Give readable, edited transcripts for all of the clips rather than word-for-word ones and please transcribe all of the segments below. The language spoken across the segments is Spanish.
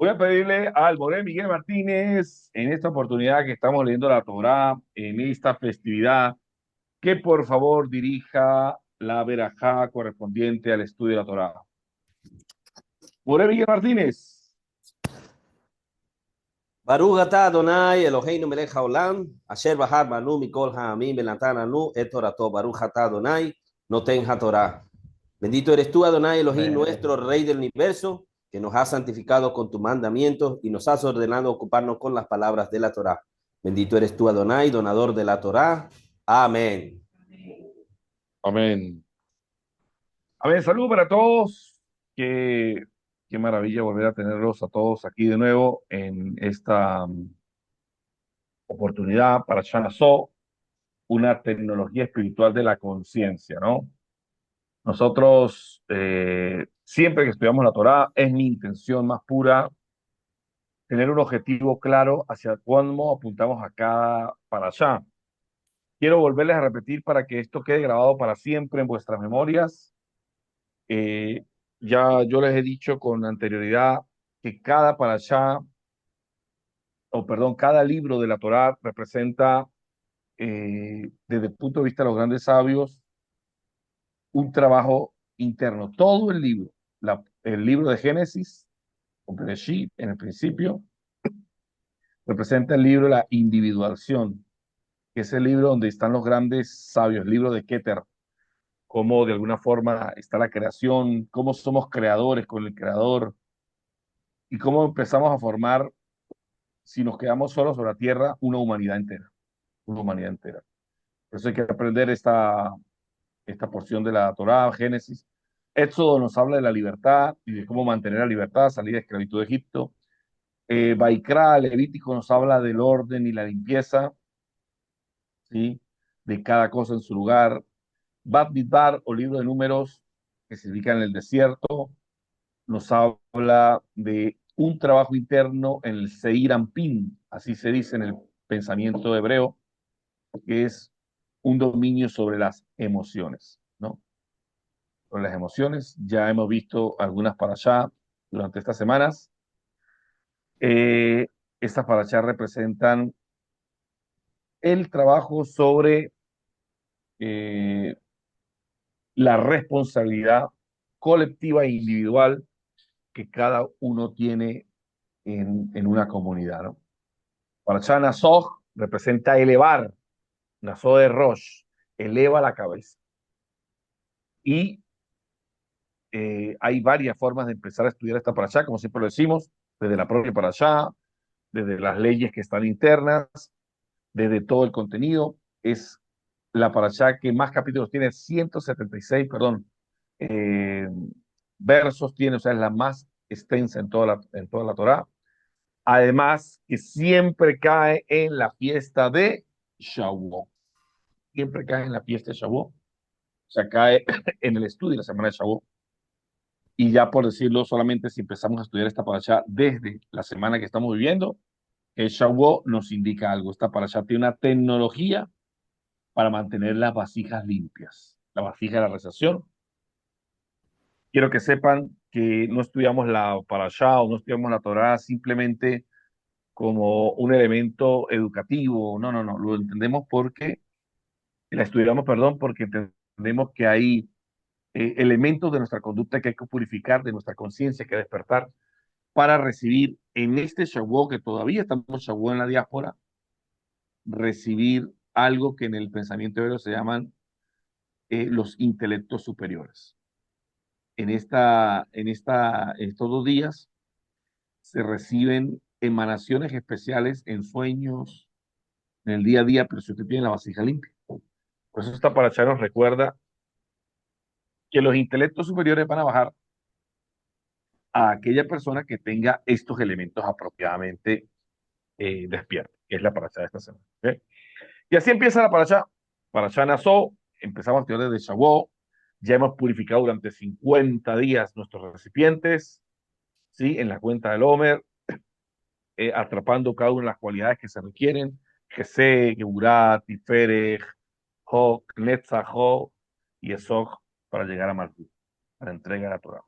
Voy a pedirle al Moré Miguel Martínez, en esta oportunidad que estamos leyendo la Torá, en esta festividad, que por favor dirija la verajá correspondiente al estudio de la Torá. Moré Miguel Martínez. Baruch atah Adonai Eloheinu melech haolam, asher bahar banu mikol ha'amim venatan anu et torato. Baruch atah Adonai noten haTorah. Bendito eres tú, Adonai Elohim, nuestro Rey del universo, que nos has santificado con tus mandamientos y nos has ordenado ocuparnos con las palabras de la Torá. Bendito eres tú, Adonai, donador de la Torá. Amén. Amén. Amén. Saludos para todos. Qué maravilla volver a tenerlos a todos aquí de nuevo en esta oportunidad para Shanazó, una tecnología espiritual de la conciencia, ¿no? Nosotros, siempre que estudiamos la Torá, es mi intención más pura tener un objetivo claro hacia cómo apuntamos a cada parashá. Quiero volverles a repetir para que esto quede grabado para siempre en vuestras memorias. Eh, ya yo les he dicho con anterioridad que cada parashá, o perdón, cada libro de la Torá representa, desde el punto de vista de los grandes sabios, un trabajo interno. Todo el libro, el libro de Génesis, o Bereshit, en el principio, representa el libro de la individuación, que es el libro donde están los grandes sabios, el libro de Keter, cómo de alguna forma está la creación, cómo somos creadores con el creador y cómo empezamos a formar, si nos quedamos solos sobre la tierra, una humanidad entera, una humanidad entera. Por eso hay que aprender esta porción de la Torá, Génesis. Éxodo nos habla de la libertad y de cómo mantener la libertad, salir de esclavitud de Egipto. Baikra, Levítico, nos habla del orden y la limpieza, ¿sí? De cada cosa en su lugar. Bad Midbar, o libro de números, que se ubica en el desierto, nos habla de un trabajo interno en el Seir Anpin, así se dice en el pensamiento hebreo, que es un dominio sobre las emociones, ¿no? Sobre las emociones, ya hemos visto algunas para allá durante estas semanas. Eh, Estas para allá representan el trabajo sobre eh, la responsabilidad colectiva e individual que cada uno tiene en una comunidad, ¿no? Para allá Nasoj representa elevar, Nasoj de Rosh, eleva la cabeza. Y hay varias formas de empezar a estudiar esta parashá, como siempre lo decimos, desde la propia parashá, desde las leyes que están internas, desde todo el contenido. Es la parashá que más capítulos tiene, 176, perdón, eh, versos tiene, o sea, es la más extensa en toda la Torá. Además, que siempre cae en la fiesta de Shavuot. Siempre cae en la fiesta de Shavuot. O sea, cae en el estudio de la semana de Shavuot. Y ya por decirlo, solamente si empezamos a estudiar esta parashá desde la semana que estamos viviendo, el Shavuot nos indica algo. Esta parashá tiene una tecnología para mantener las vasijas limpias, la vasija de la recepción. Quiero que sepan que no estudiamos la parashá o no estudiamos la Torá simplemente como un elemento educativo. No, no, no. Lo entendemos porque, la estudiamos, perdón, porque entendemos que hay elementos de nuestra conducta que hay que purificar, de nuestra conciencia que despertar para recibir en este Shavuot, que todavía estamos Shavuot en la diáspora, recibir algo que en el pensamiento hebreo se llaman los intelectos superiores. En estos 2 días se reciben emanaciones especiales en sueños, en el día a día, pero si usted tiene la vasija limpia. Por eso esta paracha nos recuerda que los intelectos superiores van a bajar a aquella persona que tenga estos elementos apropiadamente despiertos, que es la paracha de esta semana. ¿Ok? Y así empieza la paracha Nazó. Empezamos a estudiar desde Shavuot. Ya hemos purificado durante 50 días nuestros recipientes, ¿sí? En la cuenta del Homer, atrapando cada una de las cualidades que se requieren: Gesed, Geburah, Tiferej, Hok, Netzach, y Esoj, para llegar a Malkut, a la entrega de la Torah.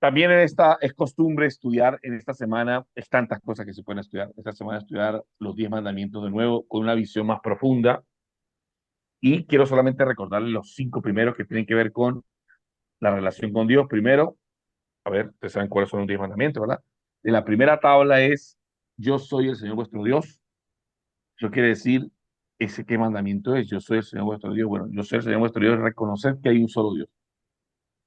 También en esta es costumbre estudiar en esta semana, es tantas cosas que se pueden estudiar. Esta semana estudiar los 10 mandamientos de nuevo con una visión más profunda. Y quiero solamente recordarles los 5 primeros que tienen que ver con la relación con Dios. Primero, a ver, ustedes saben cuáles son los 10 mandamientos, ¿verdad? De la primera tabla es, yo soy el Señor vuestro Dios. Eso quiere decir, ¿ese qué mandamiento es? Yo soy el Señor vuestro Dios. Bueno, yo soy el Señor vuestro Dios es reconocer que hay un solo Dios.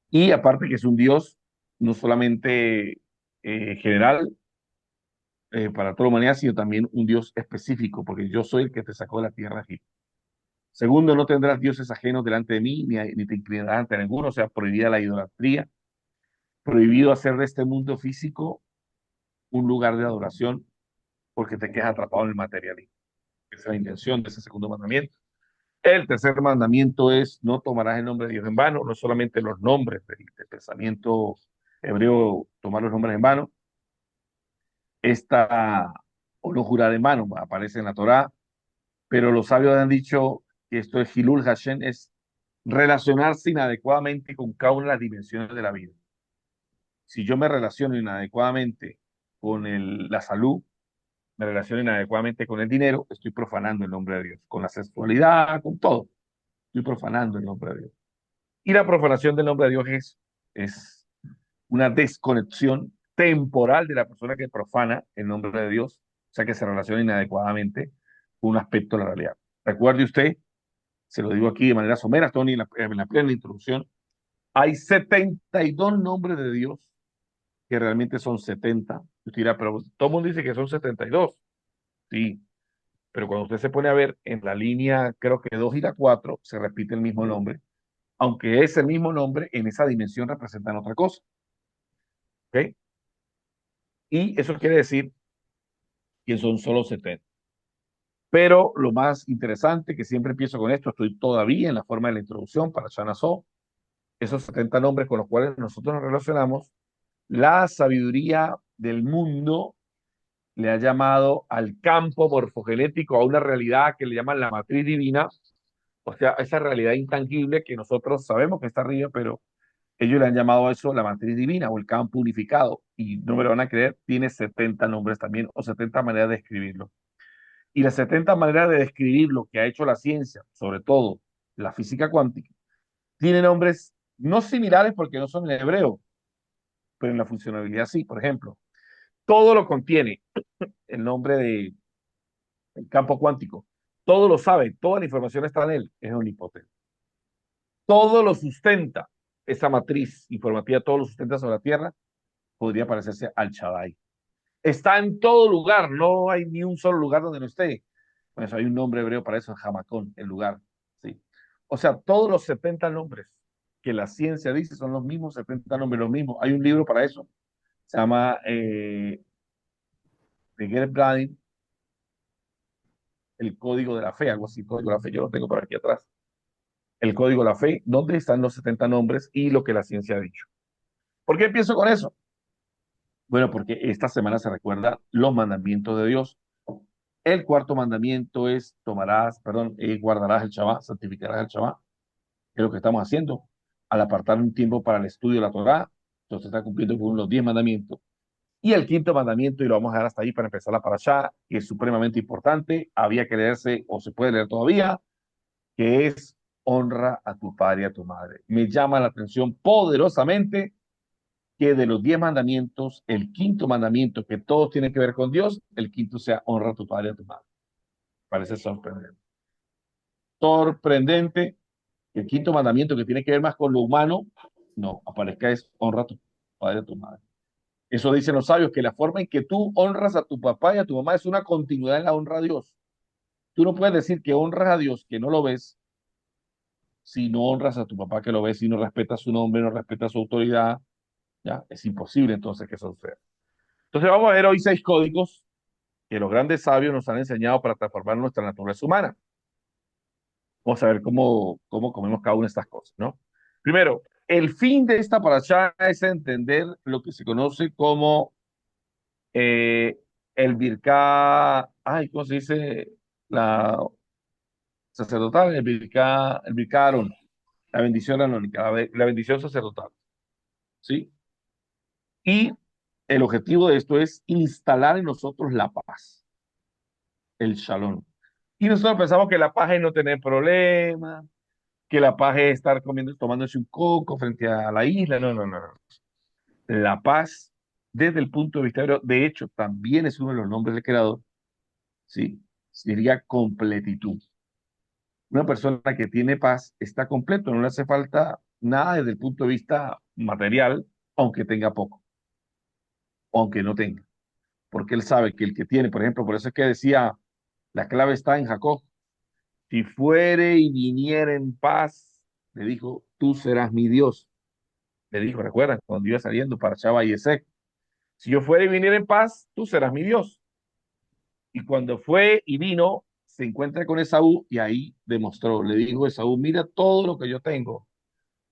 Y aparte que es un Dios no solamente general para toda la humanidad, sino también un Dios específico, porque yo soy el que te sacó de la tierra de Egipto. Segundo, no tendrás dioses ajenos delante de mí, ni te inclinarás ante ninguno, o sea, prohibida la idolatría, prohibido hacer de este mundo físico un lugar de adoración, porque te quedas atrapado en el materialismo. Esa es la intención de ese segundo mandamiento. El tercer mandamiento es, no tomarás el nombre de Dios en vano, no solamente los nombres del pensamiento hebreo, tomar los nombres en vano, esta, o no jurar en vano, aparece en la Torá, pero los sabios han dicho que esto es Hilul Hashem, es relacionarse inadecuadamente con cada una de las dimensiones de la vida. Si yo me relaciono inadecuadamente con la salud, me relaciono inadecuadamente con el dinero, estoy profanando el nombre de Dios. Con la sexualidad, con todo, estoy profanando el nombre de Dios. Y la profanación del nombre de Dios es una desconexión temporal de la persona que profana el nombre de Dios, o sea, que se relaciona inadecuadamente con un aspecto de la realidad. Recuerde usted, se lo digo aquí de manera somera, Tony, en la plena introducción, hay 72 nombres de Dios que realmente son 70. Usted dirá, pero todo el mundo dice que son 72. Sí, pero cuando usted se pone a ver en la línea, creo que 2 y la 4 se repite el mismo nombre, aunque ese mismo nombre en esa dimensión representan otra cosa. ¿Ok? Y eso quiere decir que son solo 70. Pero lo más interesante, que siempre empiezo con esto, estoy todavía en la forma de la introducción para Shana So, esos 70 nombres con los cuales nosotros nos relacionamos, la sabiduría del mundo le ha llamado al campo morfogenético, a una realidad que le llaman la matriz divina, o sea, esa realidad intangible que nosotros sabemos que está arriba, pero ellos le han llamado a eso la matriz divina o el campo unificado. Y no me lo van a creer, tiene 70 nombres también o 70 maneras de escribirlo. Y las 70 maneras de describir lo que ha hecho la ciencia, sobre todo la física cuántica, tiene nombres no similares porque no son en hebreo, pero en la funcionalidad sí. Por ejemplo, todo lo contiene el nombre de el campo cuántico. Todo lo sabe, toda la información está en él, es omnipotente. Todo lo sustenta, esa matriz informativa, todo lo sustenta sobre la Tierra, podría parecerse al Shaddai. Está en todo lugar, no hay ni un solo lugar donde no esté. Pues hay un nombre hebreo para eso, Hamacón, el lugar. ¿Sí? O sea, todos los 70 nombres que la ciencia dice son los mismos 70 nombres, los mismos. Hay un libro para eso, se llama de Gerard Bradin, El Código de la Fe, algo así, Código de la Fe, yo lo tengo por aquí atrás. El Código de la Fe, donde están los 70 nombres y lo que la ciencia ha dicho. ¿Por qué empiezo con eso? Bueno, porque esta semana se recuerda los mandamientos de Dios. El cuarto mandamiento es guardarás el Shabbat, santificarás el Shabbat, que es lo que estamos haciendo. Al apartar un tiempo para el estudio de la Torá, entonces está cumpliendo con los 10 mandamientos. Y el quinto mandamiento, y lo vamos a dejar hasta ahí para empezar la parashá, que es supremamente importante, había que leerse, o se puede leer todavía, que es honra a tu padre y a tu madre. Me llama la atención poderosamente que de los 10 mandamientos, el quinto mandamiento, que todos tienen que ver con Dios, el quinto sea honra a tu padre y a tu madre. Parece sorprendente. Sorprendente que el quinto mandamiento, que tiene que ver más con lo humano, no, aparezca es honra a tu padre y a tu madre. Eso dicen los sabios, que la forma en que tú honras a tu papá y a tu mamá es una continuidad en la honra a Dios. Tú no puedes decir que honras a Dios, que no lo ves, si no honras a tu papá que lo ves, si no respetas su nombre, no respetas su autoridad, ya, es imposible entonces que eso suceda. Entonces vamos a ver hoy 6 códigos que los grandes sabios nos han enseñado para transformar nuestra naturaleza humana. Vamos a ver cómo comemos cada una de estas cosas, ¿no? Primero, el fin de esta parashá es entender lo que se conoce como eh, el birká, ¿cómo se dice? La sacerdotal, el birká Aarón, la bendición anónica, la bendición sacerdotal, ¿sí? Y el objetivo de esto es instalar en nosotros la paz, el shalom. Y nosotros pensamos que la paz es no tener problemas, que la paz es estar comiendo, tomándose un coco frente a la isla. No, no, no, no. La paz, desde el punto de vista hebreo, de hecho, también es uno de los nombres del Creador, ¿sí? Sería completitud. Una persona que tiene paz está completo, no le hace falta nada desde el punto de vista material, aunque tenga poco, aunque no tenga. Porque él sabe que el que tiene, por ejemplo, por eso es que decía, la clave está en Jacob. Si fuere y viniera en paz, le dijo, tú serás mi Dios. Le dijo, recuerdan, cuando iba saliendo para Chava y Esec, si yo fuera y viniera en paz, tú serás mi Dios. Y cuando fue y vino, se encuentra con Esaú y ahí demostró, le dijo Esaú, mira todo lo que yo tengo.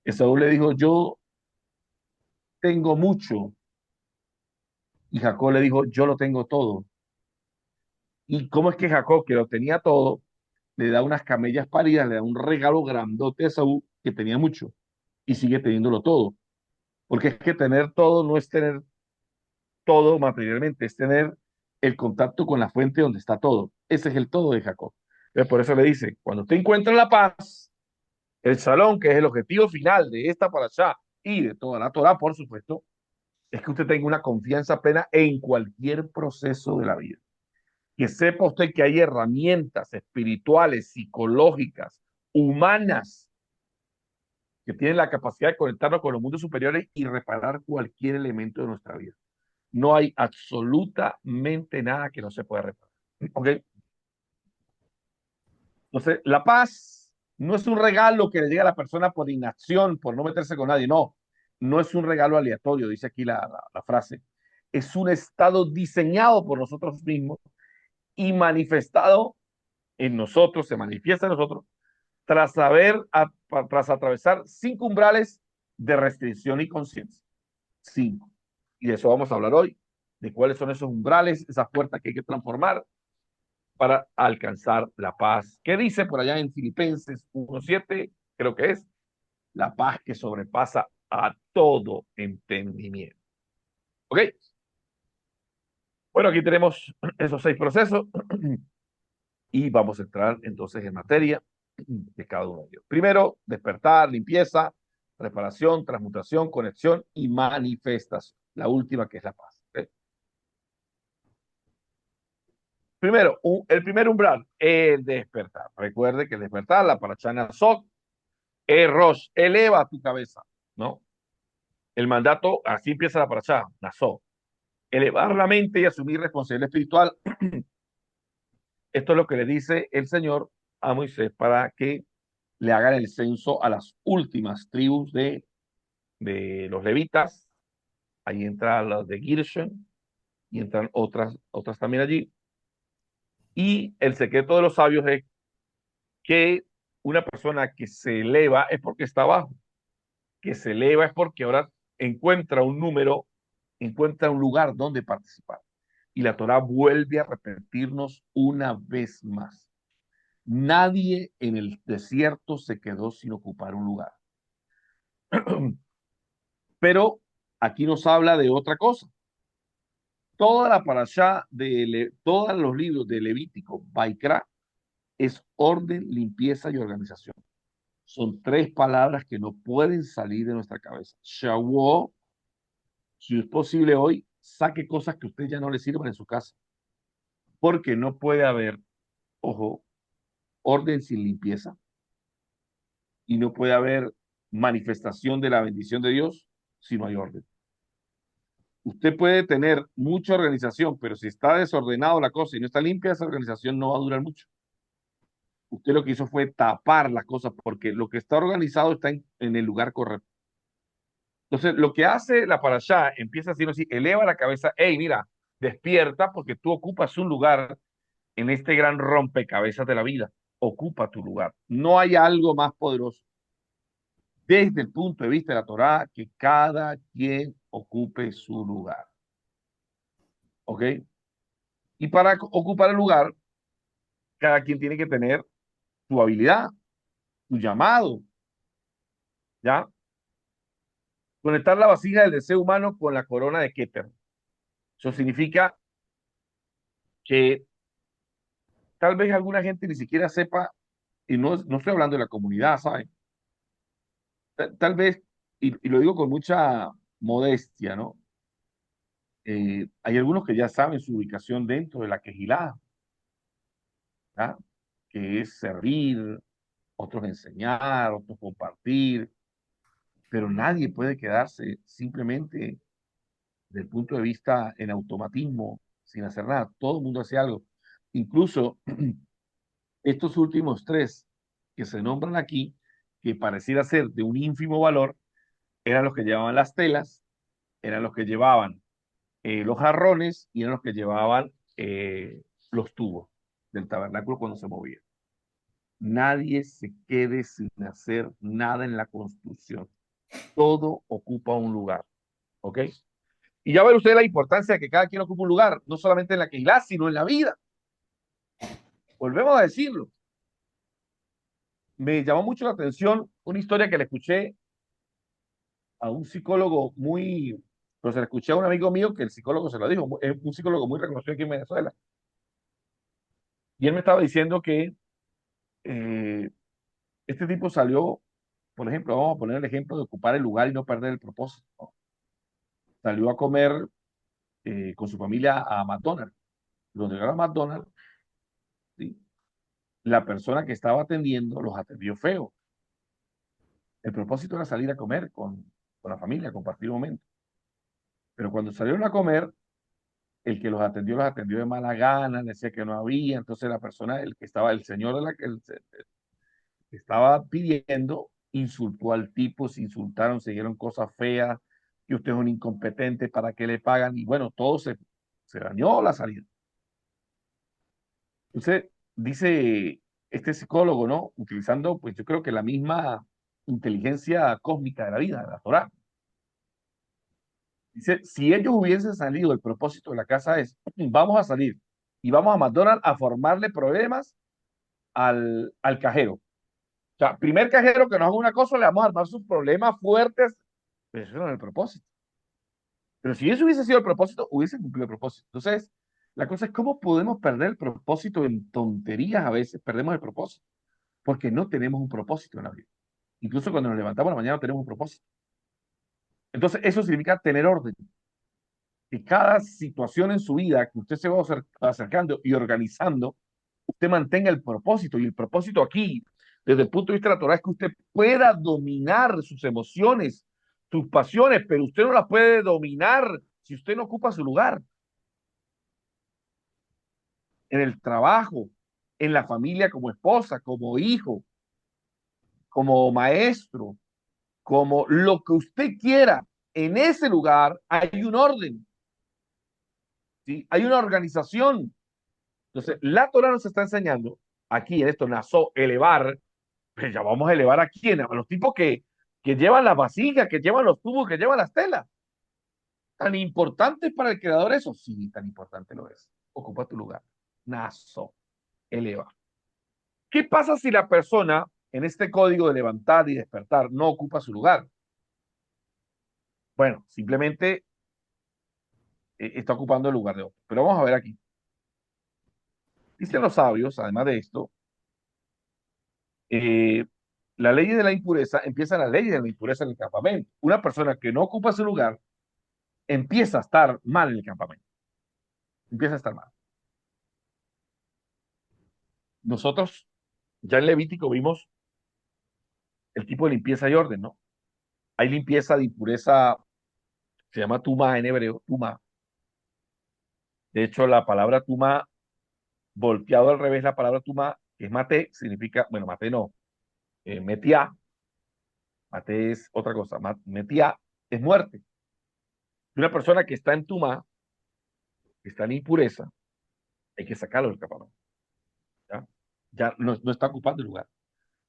Esaú le dijo, yo tengo mucho. Y Jacob le dijo, yo lo tengo todo. ¿Y cómo es que Jacob, que lo tenía todo, le da unas camellas paridas, le da un regalo grandote a Esaú, que tenía mucho, y sigue teniéndolo todo? Porque es que tener todo no es tener todo materialmente, es tener el contacto con la fuente donde está todo. Ese es el todo de Jacob. Entonces, por eso le dice, cuando usted encuentra la paz, el salón, que es el objetivo final de esta parashá y de toda la Torah, por supuesto, es que usted tenga una confianza plena en cualquier proceso de la vida. Que sepa usted que hay herramientas espirituales, psicológicas, humanas, que tienen la capacidad de conectarnos con los mundos superiores y reparar cualquier elemento de nuestra vida. No hay absolutamente nada que no se pueda reparar. ¿Ok? Entonces, la paz no es un regalo que le llega a la persona por inacción, por no meterse con nadie. No, no es un regalo aleatorio, dice aquí la frase. Es un estado diseñado por nosotros mismos y manifestado en nosotros, se manifiesta en nosotros, tras tras atravesar 5 umbrales de restricción y conciencia. 5. Y de eso vamos a hablar hoy, de cuáles son esos umbrales, esas puertas que hay que transformar para alcanzar la paz. ¿Qué dice por allá en Filipenses 1:7? Creo que es la paz que sobrepasa a todo entendimiento. ¿Ok? Bueno, aquí tenemos esos 6 procesos y vamos a entrar entonces en materia de cada uno de ellos. Primero, despertar, limpieza, reparación, transmutación, conexión y manifestación. La última que es la paz. ¿Ok? Primero, el primer umbral, el despertar. Recuerde que el despertar, la parachana Sok, Rosh, eleva tu cabeza, ¿no? El mandato, así empieza la parachá, Nazó. Elevar la mente y asumir responsabilidad espiritual. Esto es lo que le dice el Señor a Moisés para que le hagan el censo a las últimas tribus de los levitas. Ahí entran las de Gershon y entran otras también allí. Y el secreto de los sabios es que una persona que se eleva es porque está abajo, que se eleva es porque ahora encuentra un número, encuentra un lugar donde participar. Y la Torah vuelve a repetirnos una vez más. Nadie en el desierto se quedó sin ocupar un lugar. Pero aquí nos habla de otra cosa. Toda la parashá todos los libros de Levítico, Baikra, es orden, limpieza y organización. Son 3 palabras que no pueden salir de nuestra cabeza. Shavuot, si es posible hoy, saque cosas que a usted ya no le sirvan en su casa. Porque no puede haber, ojo, orden sin limpieza y no puede haber manifestación de la bendición de Dios si no hay orden. Usted puede tener mucha organización, pero si está desordenado la cosa y no está limpia, esa organización no va a durar mucho. Usted lo que hizo fue tapar las cosas porque lo que está organizado está en el lugar correcto. Entonces, lo que hace la parashá empieza haciendo así, eleva la cabeza, hey, mira, despierta porque tú ocupas un lugar en este gran rompecabezas de la vida. Ocupa tu lugar. No hay algo más poderoso desde el punto de vista de la Torá que cada quien ocupe su lugar. ¿Ok? Y para ocupar el lugar, cada quien tiene que tener su habilidad, su llamado, ¿ya? Conectar la vasija del deseo humano con la corona de Keter. Eso significa que tal vez alguna gente ni siquiera sepa, y no estoy hablando de la comunidad, ¿saben? Tal vez, y lo digo con mucha modestia, ¿no? Hay algunos que ya saben su ubicación dentro de la quejilá, ¿ah? Que es servir, otros enseñar, otros compartir, pero nadie puede quedarse simplemente del punto de vista en automatismo, sin hacer nada. Todo el mundo hace algo. Incluso estos últimos tres que se nombran aquí, que pareciera ser de un ínfimo valor, eran los que llevaban las telas, eran los que llevaban los jarrones y eran los que llevaban los tubos del tabernáculo cuando se movía. Nadie se quede sin hacer nada en la construcción. Todo ocupa un lugar. ¿Ok? Y ya ve usted la importancia de que cada quien ocupe un lugar, no solamente en la Keilah, sino en la vida. Volvemos a decirlo. Me llamó mucho la atención una historia que le escuché a un psicólogo muy, pero se la escuché a un amigo mío que el psicólogo se lo dijo, es un psicólogo muy reconocido aquí en Venezuela. Y él me estaba diciendo que eh, este tipo salió, por ejemplo, vamos a poner el ejemplo de ocupar el lugar y no perder el propósito, ¿no? Salió a comer con su familia a McDonald's. Donde llegó a McDonald's, ¿sí? La persona que estaba atendiendo los atendió feo. El propósito era salir a comer con la familia, compartir momentos. Pero cuando salieron a comer, el que los atendió de mala gana, decía que no había. Entonces la persona, el que estaba, el señor de la que estaba pidiendo, insultó al tipo, se insultaron, se dieron cosas feas, que usted es un incompetente, ¿para qué le pagan? Y bueno, se dañó la salida. Entonces, dice este psicólogo, ¿no? Utilizando, pues yo creo que la misma inteligencia cósmica de la vida, de la Torah. Dice, si ellos hubiesen salido, el propósito de la casa es, vamos a salir y vamos a McDonald's a formarle problemas al cajero. O sea, primer cajero que nos haga una cosa, le vamos a armar sus problemas fuertes, pero eso no es el propósito. Pero si eso hubiese sido el propósito, hubiese cumplido el propósito. Entonces, la cosa es cómo podemos perder el propósito en tonterías a veces, perdemos el propósito, porque no tenemos un propósito en la vida. Incluso cuando nos levantamos a la mañana no tenemos un propósito. Entonces, eso significa tener orden. Que cada situación en su vida que usted se va acercando y organizando, usted mantenga el propósito. Y el propósito aquí, desde el punto de vista de la Torah, es que usted pueda dominar sus emociones, sus pasiones, pero usted no las puede dominar si usted no ocupa su lugar en el trabajo, en la familia como esposa, como hijo, como maestro, como lo que usted quiera. En ese lugar hay un orden, ¿sí? Hay una organización. Entonces, la Torah nos está enseñando aquí en esto, nazo, elevar, pues ya vamos a elevar a quién, a los tipos que llevan las vasijas, que llevan los tubos, que llevan las telas. ¿Tan importante es para el creador eso? Sí, tan importante lo es. Ocupa tu lugar. Nazo, eleva. ¿Qué pasa si la persona en este código de levantar y despertar no ocupa su lugar? Bueno, simplemente está ocupando el lugar de otro. Pero vamos a ver aquí. Dicen los sabios, además de esto, eh, la ley de la impureza, empieza la ley de la impureza en el campamento. Una persona que no ocupa su lugar empieza a estar mal en el campamento. Empieza a estar mal. Nosotros ya en Levítico vimos el tipo de limpieza y orden, ¿no? Hay limpieza de impureza, se llama tuma en hebreo, tuma. De hecho, la palabra tuma, volteado al revés, la palabra tuma, que es mate, significa, bueno, mate no, metiá, mate es otra cosa, metiá es muerte. Una persona que está en tuma, que está en impureza, hay que sacarlo del campamento. ¿Ya? Ya no está ocupando el lugar,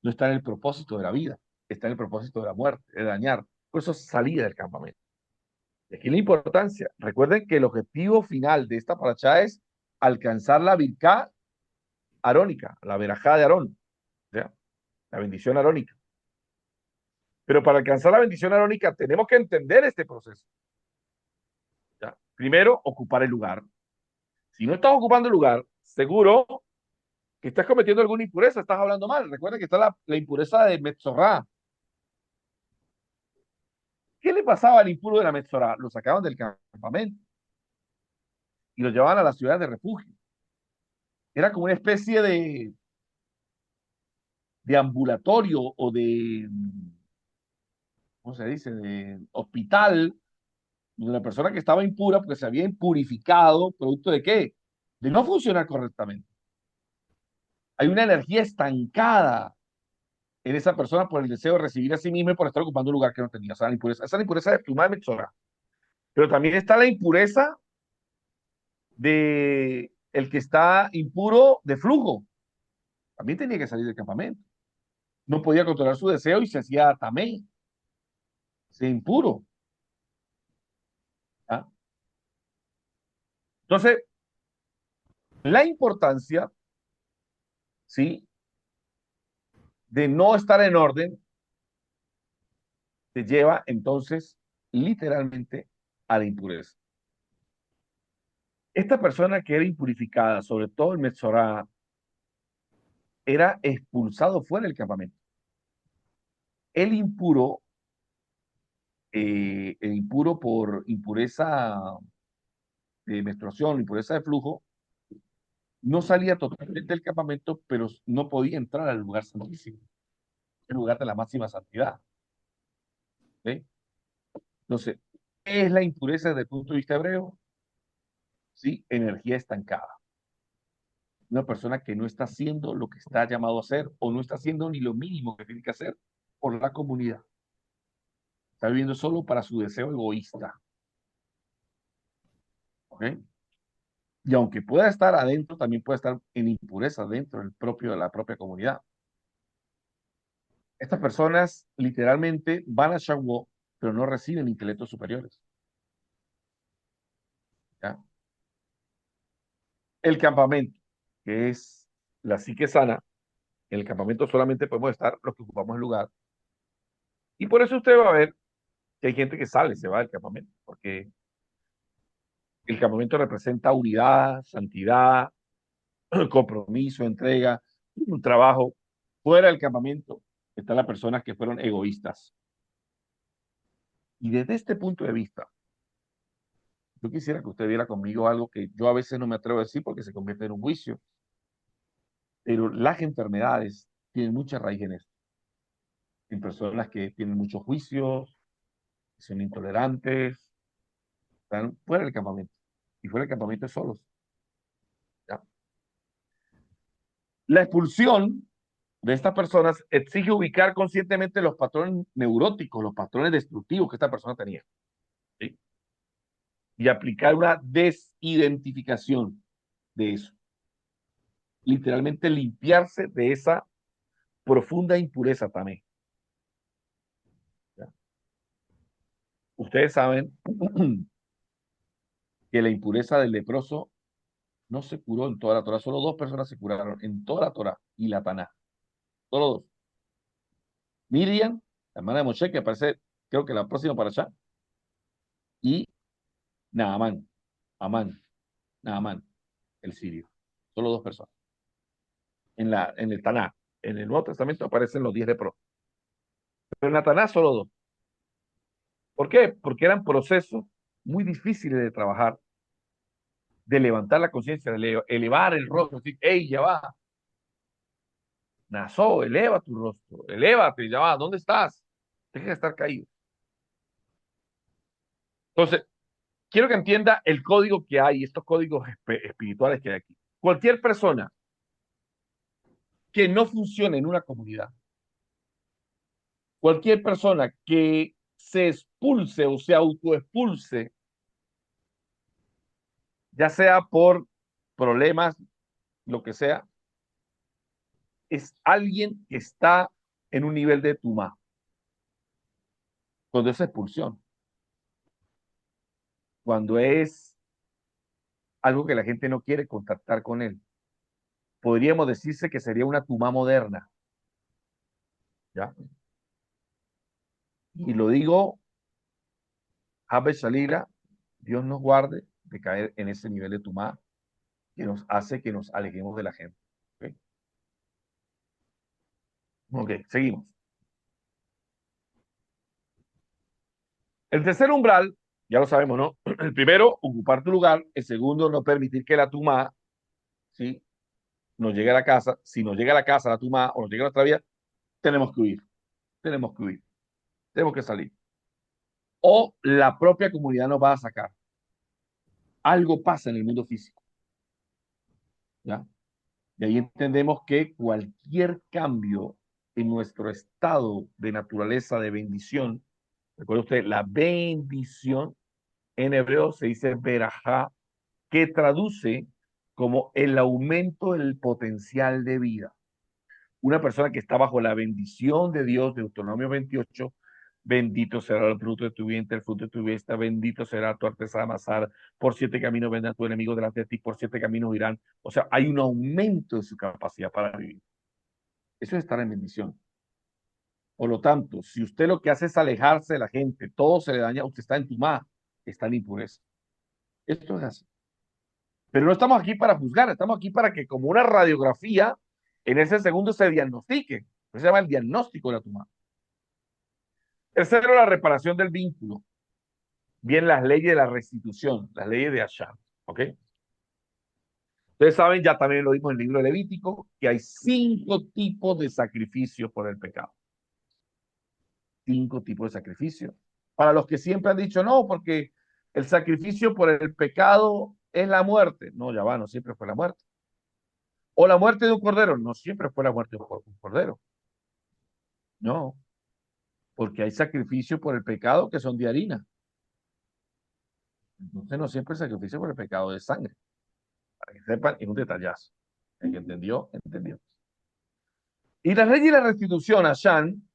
no está en el propósito de la vida, está en el propósito de la muerte, de dañar. Por eso salía del campamento. Y aquí la importancia. Recuerden que el objetivo final de esta paracha es alcanzar la virká arónica, la verajá de Aarón, ¿ya? La bendición arónica. Pero para alcanzar la bendición arónica tenemos que entender este proceso. ¿Ya? Primero, ocupar el lugar. Si no estás ocupando el lugar, seguro que estás cometiendo alguna impureza, estás hablando mal. Recuerda que está la impureza de Metzorá. ¿Qué le pasaba al impuro de la Metzorá? Lo sacaban del campamento y lo llevaban a la ciudad de refugio. Era como una especie de ambulatorio o de, ¿cómo se dice?, de hospital de una persona que estaba impura porque se había impurificado, ¿producto de qué? De no funcionar correctamente. Hay una energía estancada en esa persona por el deseo de recibir a sí misma y por estar ocupando un lugar que no tenía. O sea, la impureza, esa es la impureza de Tumá de Metzora. Pero también está la impureza de el que está impuro de flujo. También tenía que salir del campamento. No podía controlar su deseo y se hacía tamé, se impuro. ¿Ah? Entonces, la importancia, ¿sí?, de no estar en orden te lleva entonces literalmente a la impureza. Esta persona que era impurificada, sobre todo el Metzorá, era expulsado fuera del campamento. El el impuro por impureza de menstruación, impureza de flujo, no salía totalmente del campamento, pero no podía entrar al lugar santísimo, el lugar de la máxima santidad. ¿Sí? Entonces, ¿qué es la impureza desde el punto de vista hebreo? Sí, energía estancada. Una persona que no está haciendo lo que está llamado a hacer o no está haciendo ni lo mínimo que tiene que hacer por la comunidad. Está viviendo solo para su deseo egoísta. ¿Ok? Y aunque pueda estar adentro, también puede estar en impureza dentro de la propia comunidad. Estas personas literalmente van a Shavuot, pero no reciben intelectos superiores. ¿Ya? El campamento, que es la psique sana, en el campamento solamente podemos estar los que ocupamos el lugar. Y por eso usted va a ver que hay gente que sale, se va del campamento, porque el campamento representa unidad, santidad, compromiso, entrega, un trabajo. Fuera del campamento están las personas que fueron egoístas. Y desde este punto de vista, yo quisiera que usted viera conmigo algo que yo a veces no me atrevo a decir porque se convierte en un juicio, pero las enfermedades tienen mucha raíz en esto. En personas que tienen muchos juicios, que son intolerantes, están fuera del campamento. Y fuera del campamento es solos. ¿Ya? La expulsión de estas personas exige ubicar conscientemente los patrones neuróticos, los patrones destructivos que esta persona tenía. ¿Sí? Y aplicar una desidentificación de eso. Literalmente limpiarse de esa profunda impureza también. ¿Ya? Ustedes saben que la impureza del leproso no se curó en toda la Torah, solo dos personas se curaron en toda la Torah y la Taná, solo dos. Miriam, la hermana de Moshe, que aparece, creo que la próxima para allá, y Naamán, Amán, Naamán, el sirio. Solo dos personas. En el Taná, en el Nuevo Testamento aparecen los 10 leprosos. Pero en la Taná solo dos. ¿Por qué? Porque eran procesos muy difíciles de trabajar, de levantar la conciencia, de elevar el rostro, decir, hey, ya va, Nazó, eleva tu rostro, elévate, ya va, ¿dónde estás? Deja de estar caído. Entonces, quiero que entienda el código que hay, estos códigos espirituales que hay aquí. Cualquier persona que no funcione en una comunidad, cualquier persona que se expulse o se autoexpulse, ya sea por problemas, lo que sea, es alguien que está en un nivel de tumá, cuando es expulsión, cuando es algo que la gente no quiere contactar con él. Podríamos decirse que sería una tumá moderna, ¿ya? Y lo digo, Habbe Shalila, Dios nos guarde de caer en ese nivel de tumá que nos hace que nos alejemos de la gente. ¿Ok? Ok, seguimos. El tercer umbral, ya lo sabemos, ¿no? El primero, ocupar tu lugar. El segundo, no permitir que la tumá, ¿sí? Nos llegue a la casa. Si nos llega a la casa la tumá o nos llega a nuestra vida, tenemos que huir. Tenemos que huir. Tenemos que salir. O la propia comunidad nos va a sacar. Algo pasa en el mundo físico, ¿ya? Y ahí entendemos que cualquier cambio en nuestro estado de naturaleza de bendición, recuerde usted, la bendición en hebreo se dice verajá, que traduce como el aumento del potencial de vida. Una persona que está bajo la bendición de Dios, Deuteronomio 28, bendito será el fruto de tu vientre, el fruto de tu vientre, bendito será tu artesa de amasar, por 7 caminos vendrá tu enemigo delante de ti, por 7 caminos irán. O sea, hay un aumento de su capacidad para vivir. Eso es estar en bendición. Por lo tanto, si usted lo que hace es alejarse de la gente, todo se le daña, usted está en tumá, está en impureza. Esto es así. Pero no estamos aquí para juzgar, estamos aquí para que como una radiografía, en ese segundo se diagnostique. Eso se llama el diagnóstico de la tumba. Tercero, la reparación del vínculo. Bien, las leyes de la restitución, las leyes de Hashem. ¿Ok? Ustedes saben, ya también lo vimos en el libro de Levítico, que hay 5 tipos de sacrificios por el pecado. 5 tipos de sacrificios. Para los que siempre han dicho no, porque el sacrificio por el pecado es la muerte. No, ya va, no siempre fue la muerte. O la muerte de un cordero. No siempre fue la muerte de un cordero. No, porque hay sacrificios por el pecado que son de harina. Entonces no siempre el sacrificio por el pecado de sangre. Para que sepan, es un detallazo. El que entendió, entendió. Y la ley y la restitución a Shan,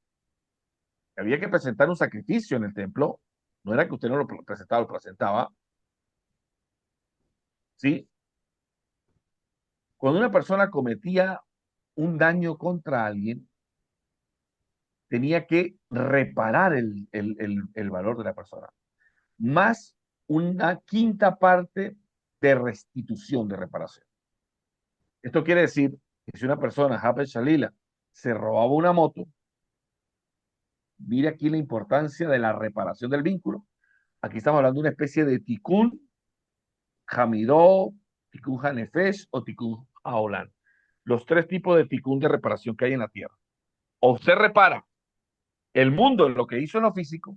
había que presentar un sacrificio en el templo. No era que usted no lo presentaba, lo presentaba. ¿Sí? Cuando una persona cometía un daño contra alguien, tenía que reparar el valor de la persona. Más una quinta parte de restitución, de reparación. Esto quiere decir que si una persona, Hafez Shalila, se robaba una moto, mire aquí la importancia de la reparación del vínculo. Aquí estamos hablando de una especie de tikkun hamidó, tikkun hanefesh o tikkun haolán. Los 3 tipos de tikkun de reparación que hay en la tierra. O usted repara el mundo en lo que hizo en lo físico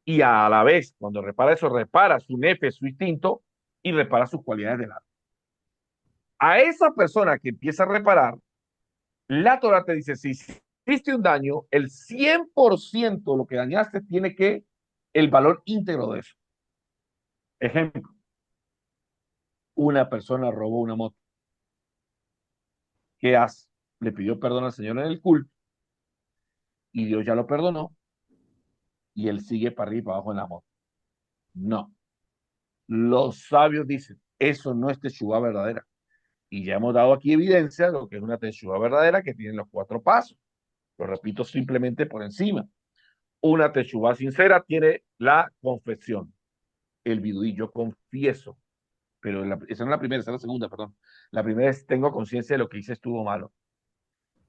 y a la vez, cuando repara eso, repara su nefe, su instinto y repara sus cualidades del alma. A esa persona que empieza a reparar, la Torah te dice, si hiciste un daño, el 100% de lo que dañaste tiene que el valor íntegro de eso. Ejemplo, una persona robó una moto. ¿Qué hace? Le pidió perdón al Señor en el culto y Dios ya lo perdonó y él sigue para arriba y para abajo en la moto. No. Los sabios dicen, eso no es teshuva verdadera. Y ya hemos dado aquí evidencia de lo que es una teshuva verdadera que tiene los 4 pasos. Lo repito simplemente por encima. Una teshuva sincera tiene la confesión, el viduí, yo confieso, pero esa no es la primera, esa es la segunda, perdón. La primera es tengo conciencia de lo que hice estuvo malo.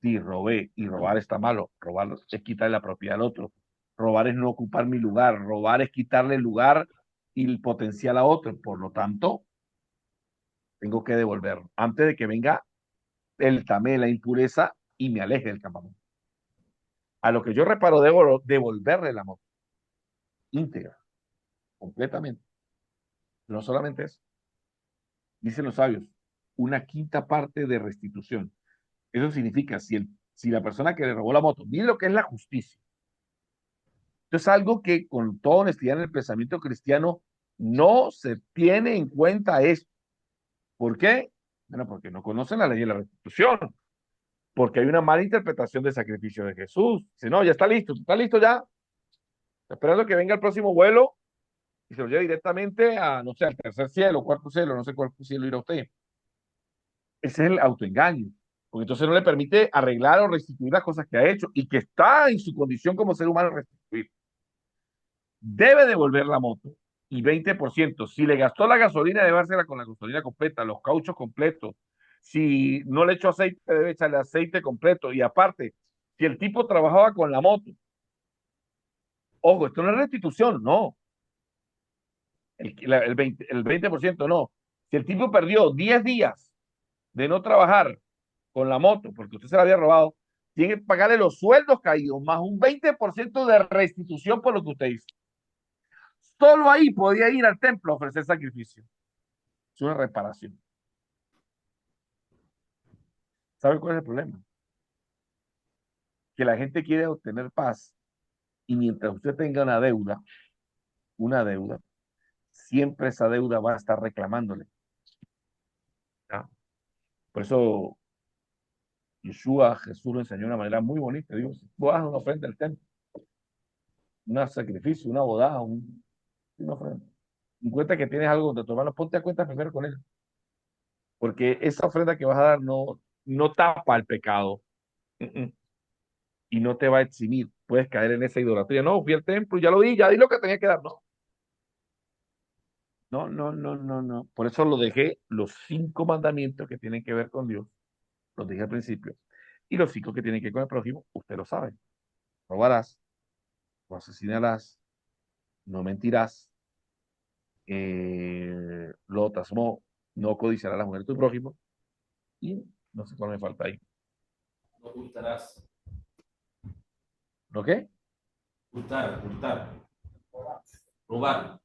Sí, robé y robar está malo. Robar es quitarle la propiedad al otro. Robar es no ocupar mi lugar. Robar es quitarle el lugar y el potencial a otro. Por lo tanto, tengo que devolverlo antes de que venga el tamé, la impureza y me aleje del campamento. A lo que yo reparo, debo devolverle la moto íntegra, completamente. No solamente eso, dicen los sabios, una quinta parte de restitución. Eso significa, si la persona que le robó la moto, mire lo que es la justicia. Esto es algo que con toda honestidad en el pensamiento cristiano no se tiene en cuenta esto. ¿Por qué? Bueno, porque no conocen la ley de la restitución, porque hay una mala interpretación del sacrificio de Jesús. Dice, no, ya está listo ya, está esperando que venga el próximo vuelo y se lo lleve directamente a, no sé, al tercer cielo, cuarto cielo, no sé cuál cielo irá usted. Ese es el autoengaño, porque entonces no le permite arreglar o restituir las cosas que ha hecho y que está en su condición como ser humano restituir. Debe devolver la moto y 20%. Si le gastó la gasolina, debe dársela con la gasolina completa, los cauchos completos. Si no le echó aceite, debe echarle aceite completo. Y aparte, si el tipo trabajaba con la moto, ojo, esto no es restitución, no. El 20% no. Si el tipo perdió 10 días de no trabajar con la moto, porque usted se la había robado, tiene que pagarle los sueldos caídos, más un 20% de restitución por lo que usted hizo. Solo ahí podía ir al templo a ofrecer sacrificio. Es una reparación. ¿Sabe cuál es el problema? Que la gente quiere obtener paz y mientras usted tenga una deuda, siempre esa deuda va a estar reclamándole. ¿Ya? Por eso Yeshua, Jesús lo enseñó de una manera muy bonita. Digo, si tú haces una ofrenda al templo, un sacrificio, una boda, una ofrenda. En cuenta que tienes algo donde tu hermano, ponte a cuenta primero con él. Porque esa ofrenda que vas a dar no tapa el pecado. Y no te va a eximir. Puedes caer en esa idolatría. No, fui al templo, ya lo di, ya di lo que tenía que dar. No, no, no, no, no, no. Por eso lo dejé los 5 mandamientos que tienen que ver con Dios. Los dije al principio. Y los 5 que tienen que ver con el prójimo, usted lo sabe. Robarás, no asesinarás, no mentirás, lo tasmó, no codiciarás a la mujer de tu prójimo. Y no sé cuál me falta ahí. No hurtarás. ¿No qué? Hurtar. Robar.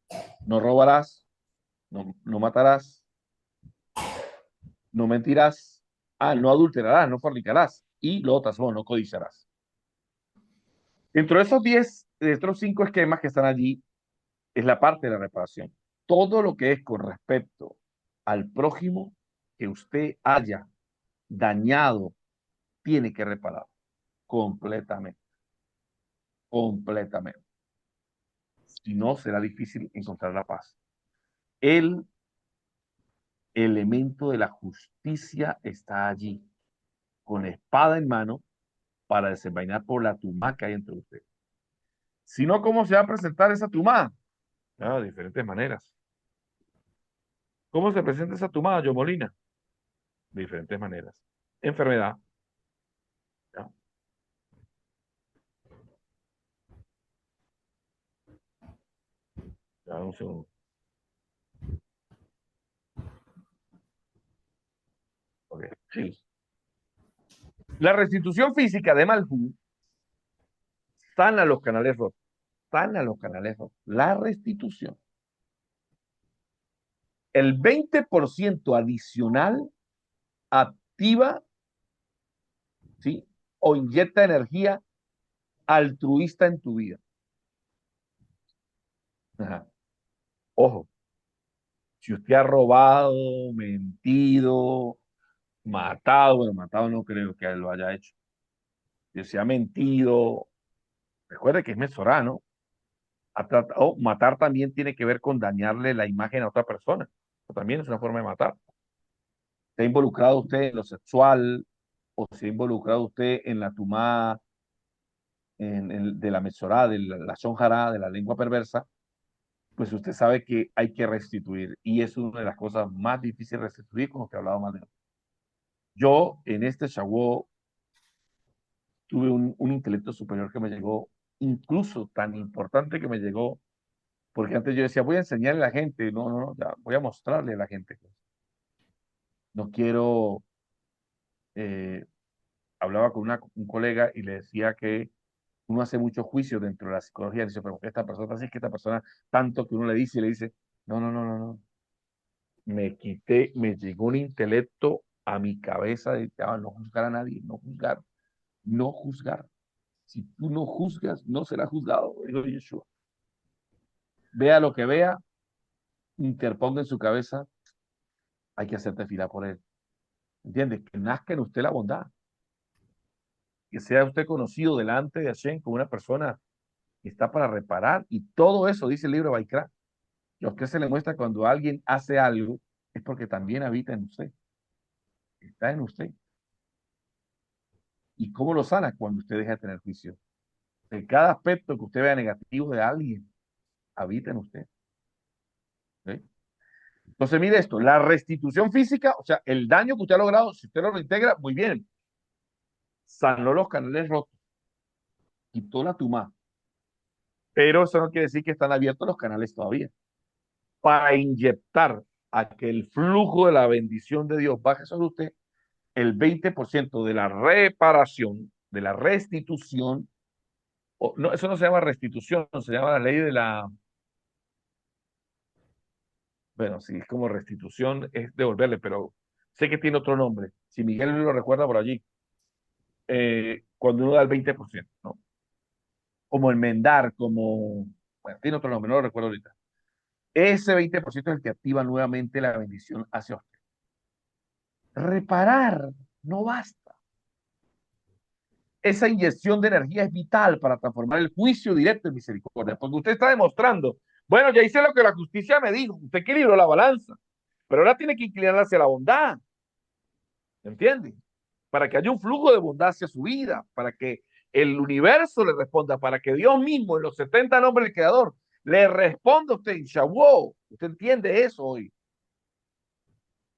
No robarás, no matarás, no mentirás, no adulterarás, no fornicarás, y lo otras, no codiciarás. Dentro de esos 10, de estos 5 esquemas que están allí, es la parte de la reparación. Todo lo que es con respecto al prójimo que usted haya dañado, tiene que reparar completamente, completamente. Si no, será difícil encontrar la paz. El elemento de la justicia está allí, con la espada en mano, para desenvainar por la tumba que hay entre ustedes. Si no, ¿cómo se va a presentar esa tumba? De diferentes maneras. ¿Cómo se presenta esa tumba, Yo Molina? De diferentes maneras. Enfermedad. ¿Ya? Ya, un segundo. Okay. Sí. La restitución física de Malhú sana los canales rotos. Sana los canales rotos. La restitución. El 20% adicional activa, ¿sí? O inyecta energía altruista en tu vida. Ajá. Ojo, si usted ha robado, mentido, matado, bueno, matado no creo que él lo haya hecho. Si se ha mentido, recuerde que es Mesorá, ¿no? Matar también tiene que ver con dañarle la imagen a otra persona. Eso también es una forma de matar. ¿Se ha involucrado usted en lo sexual o se ha involucrado usted en la tumá de la Mesorá, de la shonjara, de la lengua perversa? Pues usted sabe que hay que restituir. Y es una de las cosas más difíciles de restituir, como que he hablado más de. Yo en este Shavuot tuve un intelecto superior que me llegó, incluso tan importante que me llegó, porque antes yo decía, voy a enseñarle a la gente, no, no, no, ya, voy a mostrarle a la gente. No quiero, eh, hablaba con un colega y le decía que uno hace mucho juicio dentro de la psicología, dice, pero esta persona, así es que esta persona, tanto que uno le dice y le dice, no, no, no, no, no, me llegó un intelecto a mi cabeza de no juzgar a nadie, no juzgar, no juzgar. Si tú no juzgas, no será juzgado, dijo Yeshua. Vea lo que vea, interponga en su cabeza, hay que hacerte fila por él. ¿Entiendes? Que nazca en usted la bondad. Que sea usted conocido delante de Hashem como una persona que está para reparar. Y todo eso, dice el libro de Baikra, que a usted se le muestra cuando alguien hace algo, es porque también habita en usted. Está en usted. ¿Y cómo lo sana? Cuando usted deja de tener juicio. En cada aspecto que usted vea negativo de alguien, habita en usted. ¿Ok? Entonces, mire esto, la restitución física, o sea, el daño que usted ha logrado, si usted lo reintegra, muy bien, sanó los canales rotos, quitó la tumba, pero eso no quiere decir que están abiertos los canales todavía. Para inyectar a que el flujo de la bendición de Dios baje sobre usted, el 20% de la reparación, de la restitución, no, eso no se llama restitución, se llama la ley de la, bueno, sí, es como restitución, es devolverle, pero sé que tiene otro nombre. Si Miguel lo recuerda por allí, cuando uno da el 20%, ¿no? Como enmendar, como, bueno, tiene otro nombre, no lo recuerdo ahorita. Ese 20% es el que activa nuevamente la bendición hacia usted. Reparar no basta. Esa inyección de energía es vital para transformar el juicio directo en misericordia, porque usted está demostrando, bueno, ya hice lo que la justicia me dijo, usted equilibró la balanza, pero ahora tiene que inclinarla hacia la bondad, ¿entiende? Para que haya un flujo de bondad hacia su vida, para que el universo le responda, para que Dios mismo, en los 70 nombres del Creador, le responda a usted en Shavuot. ¿Usted entiende eso hoy?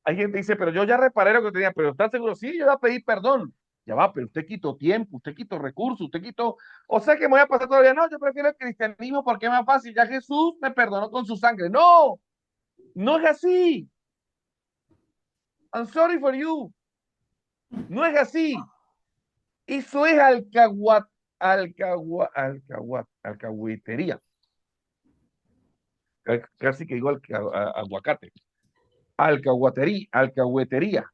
Hay gente que dice, pero yo ya reparé lo que tenía, pero ¿estás seguro? Sí, yo ya pedí perdón. Ya va, pero usted quitó tiempo, usted quitó recursos, usted quitó. O sea que me voy a pasar todavía. No, yo prefiero el cristianismo porque es más fácil. Ya Jesús me perdonó con su sangre. No, no es así. I'm sorry for you. No es así. Eso es alcahuetería. Casi que igual que aguacate. Alcahuetería.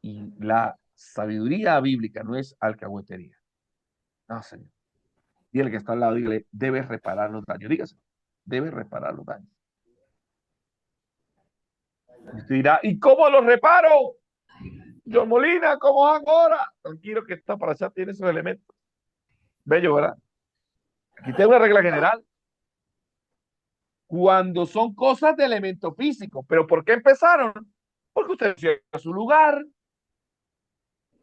Y la sabiduría bíblica no es alcahuetería. No, señor. Y el que está al lado, dile, debe reparar los daños. Dígase, debe reparar los daños. Y usted dirá, ¿y cómo los reparo? John Molina, ¿cómo hago ahora? Tranquilo que está para allá, tiene esos elementos. Bello, ¿verdad? Aquí tengo una regla general. Cuando son cosas de elemento físico. ¿Pero por qué empezaron? Porque usted llega a su lugar.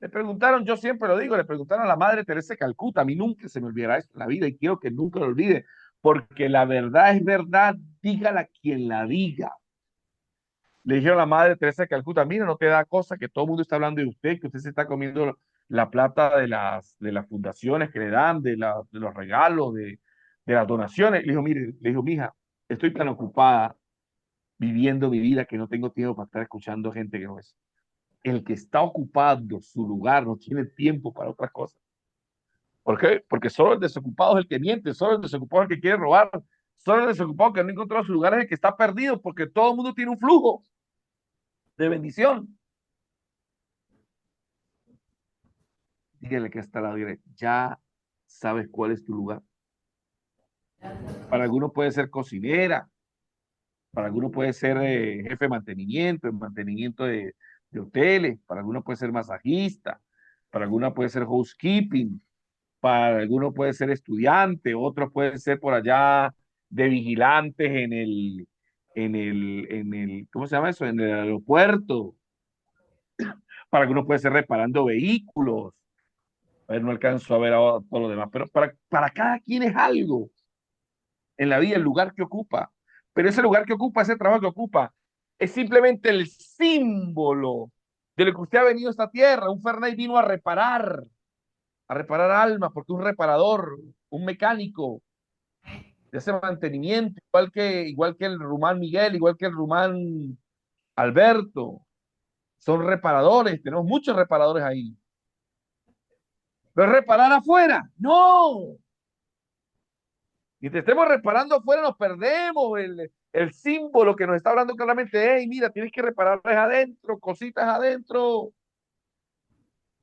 Le preguntaron, yo siempre lo digo, le preguntaron a la Madre Teresa de Calcuta. A mí nunca se me olvidará esto en la vida y quiero que nunca lo olvide. Porque la verdad es verdad, dígala quien la diga. Le dijeron a la Madre Teresa de Calcuta, mira, no te da cosa que todo el mundo está hablando de usted, que usted se está comiendo la plata de las fundaciones que le dan, de los regalos, de las donaciones. Le dijo, mire, le dijo, mija, estoy tan ocupada viviendo mi vida que no tengo tiempo para estar escuchando gente que no es. El que está ocupando su lugar no tiene tiempo para otras cosas. ¿Por qué? Porque solo el desocupado es el que miente, solo el desocupado es el que quiere robar, solo el desocupado que no ha encontrado su lugar es el que está perdido, porque todo el mundo tiene un flujo de bendición. Dígale que está al lado, dígale, ya sabes cuál es tu lugar. Para algunos puede ser cocinera, para algunos puede ser jefe de mantenimiento de hoteles, para algunos puede ser masajista, para algunos puede ser housekeeping, para algunos puede ser estudiante, otros pueden ser por allá de vigilantes ¿cómo se llama eso? En el aeropuerto, para algunos puede ser reparando vehículos. A ver, no alcanzo a ver ahora todo lo demás, pero para cada quien es algo en la vida, el lugar que ocupa. Pero ese lugar que ocupa, ese trabajo que ocupa, es simplemente el símbolo de lo que usted ha venido a esta tierra. Un Fernández vino a reparar almas, porque un reparador, un mecánico, de ese mantenimiento, igual que el Rumán Miguel, igual que el Rumán Alberto, son reparadores, tenemos muchos reparadores ahí. Pero reparar afuera, no. Y te estemos reparando afuera, nos perdemos el símbolo que nos está hablando claramente. Hey, mira, tienes que repararles adentro, cositas adentro,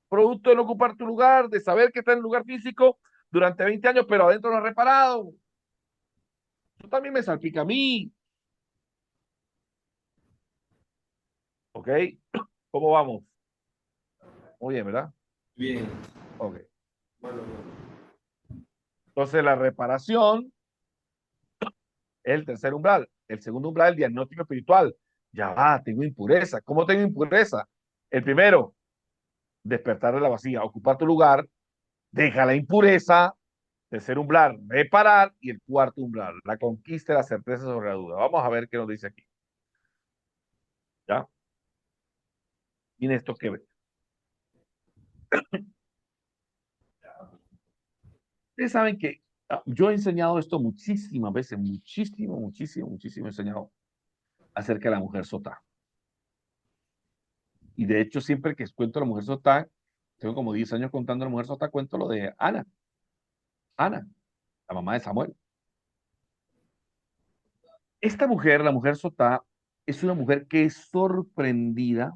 producto de no ocupar tu lugar, de saber que está en el lugar físico durante 20 años, pero adentro no has reparado. Eso también me salpica a mí. ¿Ok? ¿Cómo vamos? Muy bien, ¿verdad? Bien. Ok. Bueno, Entonces, la reparación es el tercer umbral. El segundo umbral es el diagnóstico espiritual. Ya va, tengo impureza. ¿Cómo tengo impureza? El primero, despertar de la vacía, ocupar tu lugar. deja la impureza. Tercer umbral, reparar. Y el cuarto umbral, la conquista de la certeza sobre la duda. Vamos a ver qué nos dice aquí. ¿Ya? Tiene esto que ver. Ustedes saben que yo he enseñado esto muchísimas veces, muchísimo he enseñado acerca de la mujer sotá. Y de hecho, siempre que cuento la mujer sotá, tengo como 10 años contando la mujer sotá, cuento lo de Ana, la mamá de Samuel. Esta mujer, la mujer sotá, es una mujer que es sorprendida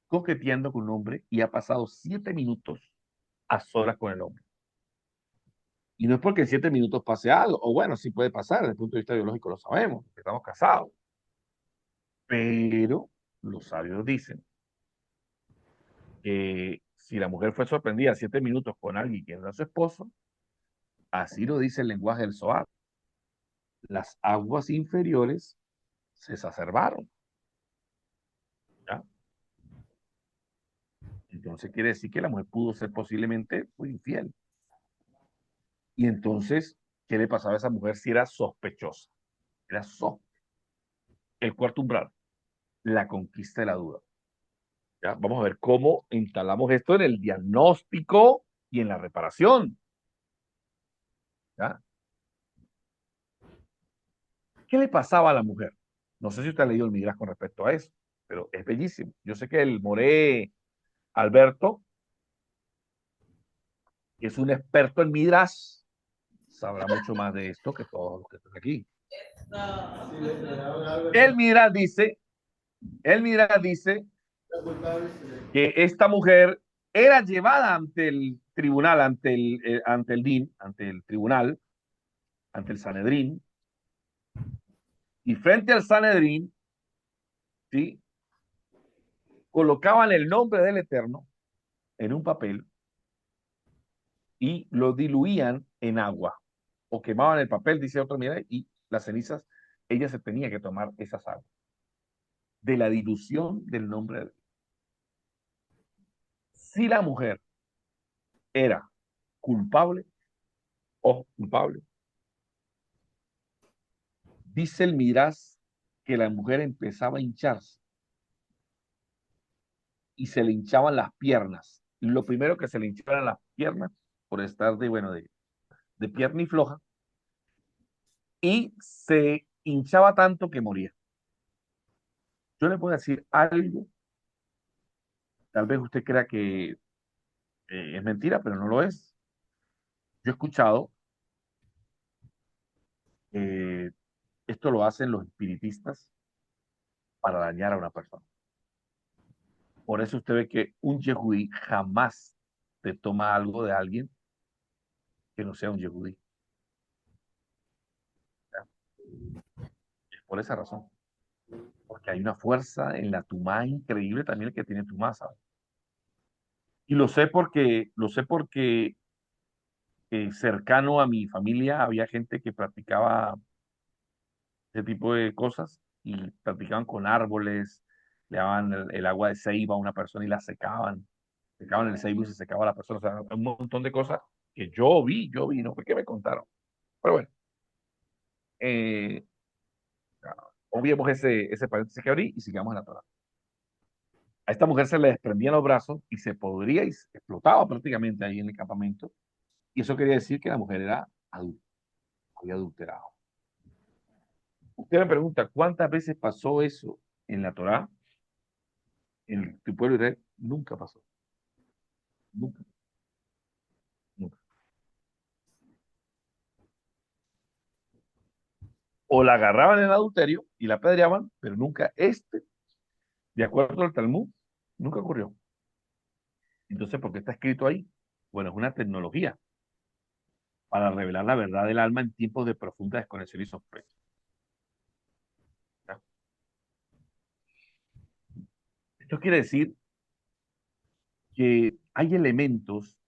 coqueteando con un hombre y ha pasado 7 minutos a solas con el hombre. Y no es porque en 7 minutos pase algo, o bueno, sí puede pasar, desde el punto de vista biológico lo sabemos, estamos casados. Pero los sabios dicen que si la mujer fue sorprendida 7 minutos con alguien que no era su esposo, así lo dice el lenguaje del Zohar, las aguas inferiores se exacerbaron. ¿Ya? Entonces quiere decir que la mujer pudo ser posiblemente muy infiel. Y entonces, ¿qué le pasaba a esa mujer si era sospechosa? Era sospechosa. El cuarto umbral, la conquista de la duda. ¿Ya? Vamos a ver cómo instalamos esto en el diagnóstico y en la reparación. ¿Ya? ¿Qué le pasaba a la mujer? No sé si usted ha leído el Midrash con respecto a eso, pero es bellísimo. Yo sé que el Moré Alberto, que es un experto en Midrash, sabrá mucho más de esto que todos los que están aquí. El Midrash dice, el Midrash dice que esta mujer era llevada ante el tribunal, ante el DIN, ante el tribunal, ante el Sanedrín, y frente al Sanedrín, ¿sí? Colocaban el nombre del Eterno en un papel y lo diluían en agua o quemaban el papel, dice otro, mira, y las cenizas, ella se tenía que tomar esas aguas de la dilución del nombre de Dios. Si la mujer era culpable o culpable, dice el Midrash que la mujer empezaba a hincharse y se le hinchaban las piernas. Lo primero que se le hinchaban las piernas por estar de pierna y floja, y se hinchaba tanto que moría. Yo le puedo decir algo, tal vez usted crea que es mentira, pero no lo es. Yo he escuchado, eh, esto lo hacen los espiritistas para dañar a una persona. Por eso usted ve que un yehudí jamás te toma algo de alguien que no sea un yehudí. Es por esa razón. Porque hay una fuerza en la tumá increíble también que tiene tumá, ¿sabes? Y lo sé porque cercano a mi familia había gente que practicaba ese tipo de cosas y practicaban con árboles, le daban el agua de ceiba a una persona y la secaban el ceibo y se secaba la persona, o sea, un montón de cosas que yo vi, no fue que me contaron. Pero bueno, eh, obviemos ese paréntesis que abrí y sigamos en la Torah. A esta mujer se le desprendían los brazos y se podría y se explotaba prácticamente ahí en el campamento. Y eso quería decir que la mujer era adulta, había adulterado. Usted me pregunta, ¿cuántas veces pasó eso en la Torá? En tu pueblo Israel nunca pasó. Nunca, nunca. O la agarraban en adulterio y la apedreaban, pero nunca de acuerdo al Talmud, nunca ocurrió. Entonces, ¿por qué está escrito ahí? Bueno, es una tecnología para revelar la verdad del alma en tiempos de profunda desconexión y sospecha. ¿Ya? Esto quiere decir que hay elementos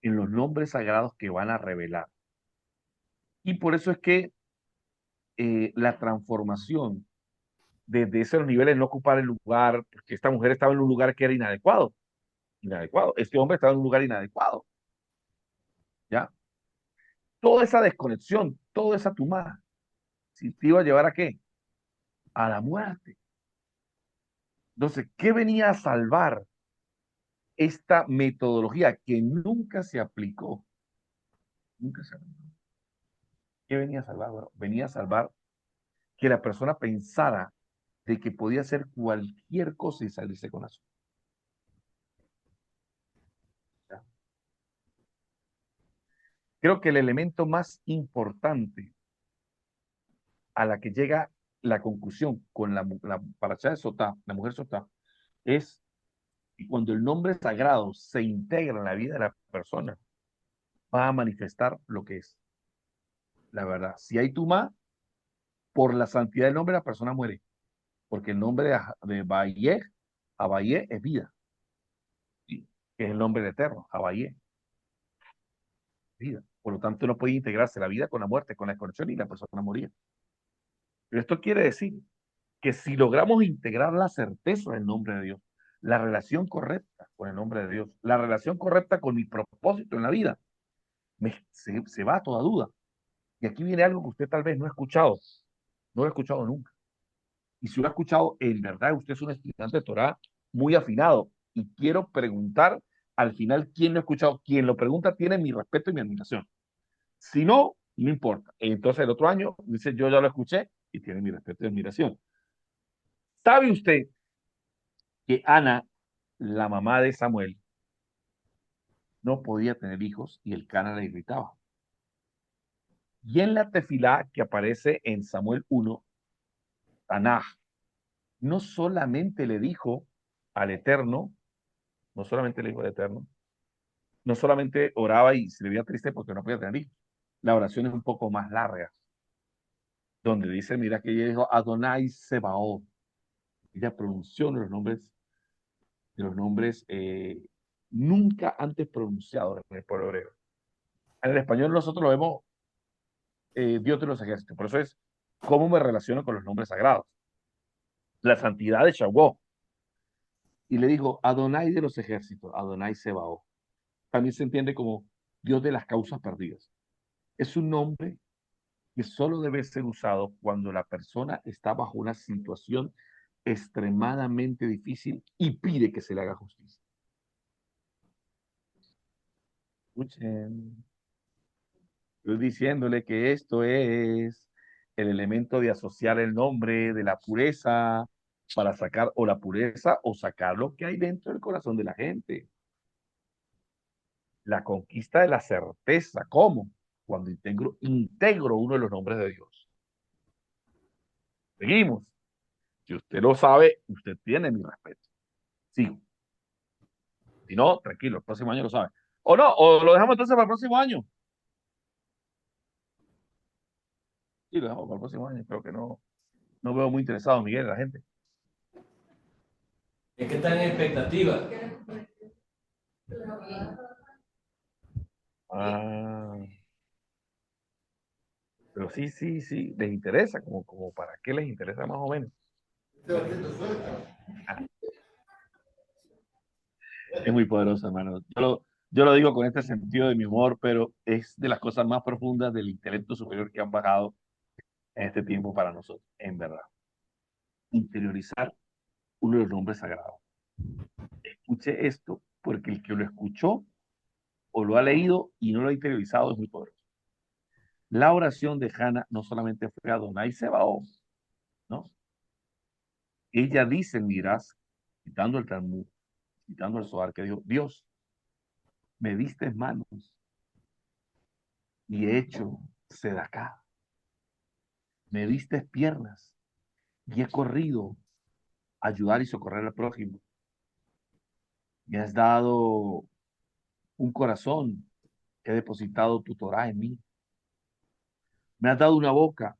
en los nombres sagrados que van a revelar. Y por eso es que la transformación desde esos niveles no ocupar el lugar, porque esta mujer estaba en un lugar que era inadecuado, inadecuado. Este hombre estaba en un lugar inadecuado. ¿ya? Toda esa desconexión, toda esa tumada, si te iba a llevar a qué? A la muerte. Entonces, ¿qué venía a salvar esta metodología que nunca se aplicó? Nunca se aplicó. ¿Qué venía a salvar? Bueno, venía a salvar que la persona pensara de que podía hacer cualquier cosa y salirse con la suya. Creo que el elemento más importante a la que llega la conclusión con la paracha de Sotá, la mujer Sotá, es que cuando el nombre sagrado se integra en la vida de la persona, va a manifestar lo que es la verdad. Si hay tumá, por la santidad del nombre, la persona muere, porque el nombre de Abayé, Abayé es vida, ¿sí? Que es el nombre del eterno, Abayé, vida. Por lo tanto, no puede integrarse la vida con la muerte, con la desconexión y la persona moría. Pero esto quiere decir que si logramos integrar la certeza del nombre de Dios, la relación correcta con el nombre de Dios, la relación correcta con mi propósito en la vida, se va a toda duda. Y aquí viene algo que usted tal vez no ha escuchado, no lo ha escuchado nunca. Y si lo ha escuchado, en verdad usted es un estudiante de Torah muy afinado. Y quiero preguntar al final quién lo ha escuchado. Quien lo pregunta tiene mi respeto y mi admiración. Si no, no importa. Entonces el otro año dice yo ya lo escuché y tiene mi respeto y admiración. ¿Sabe usted que Ana, la mamá de Samuel, no podía tener hijos y el Cana la irritaba? Y en la tefilá que aparece en Samuel 1, Tanaj no solamente le dijo al Eterno, no solamente le dijo al Eterno, no solamente oraba y se le veía triste porque no podía tener hijos. La oración es un poco más larga, donde dice, mira que ella dijo Adonai Sebaot. Ella pronunció de los nombres nunca antes pronunciados en el pueblo hebreo. En el español nosotros lo vemos Dios de los ejércitos. Por eso es cómo me relaciono con los nombres sagrados. La santidad de Shavuot. Y le dijo Adonai de los ejércitos, Adonai Sebaot. También se entiende como Dios de las causas perdidas. Es un nombre que solo debe ser usado cuando la persona está bajo una situación extremadamente difícil y pide que se le haga justicia. Escuchen, estoy diciéndole que esto es el elemento de asociar el nombre de la pureza para sacar o la pureza o sacar lo que hay dentro del corazón de la gente. La conquista de la certeza. ¿Cómo? Cuando integro uno de los nombres de Dios. Seguimos. Si usted lo sabe, usted tiene mi respeto. Sigo. Si no, tranquilo, el próximo año lo sabe. O no, o lo dejamos entonces para el próximo año. Sí, lo dejamos para el próximo año. Creo que no veo muy interesado, Miguel, la gente. Es que están en expectativa. Ah, pero sí, sí, sí, les interesa, como para qué les interesa más o menos. Ah, es muy poderoso, hermano. Yo lo digo con este sentido de mi humor, pero es de las cosas más profundas del intelecto superior que han bajado en este tiempo para nosotros, en verdad. Interiorizar uno de los nombres sagrados. Escuche esto, porque el que lo escuchó o lo ha leído y no lo ha interiorizado es muy poderoso. La oración de Hannah no solamente fue Adonai Sebaot, ¿no? Ella dice en Miras, citando el Talmud, citando el Zohar, que dijo, Dios, me diste manos y he hecho sedacá. Me diste piernas y he corrido a ayudar y socorrer al prójimo. Me has dado un corazón que he depositado tu Torah en mí. Me has dado una boca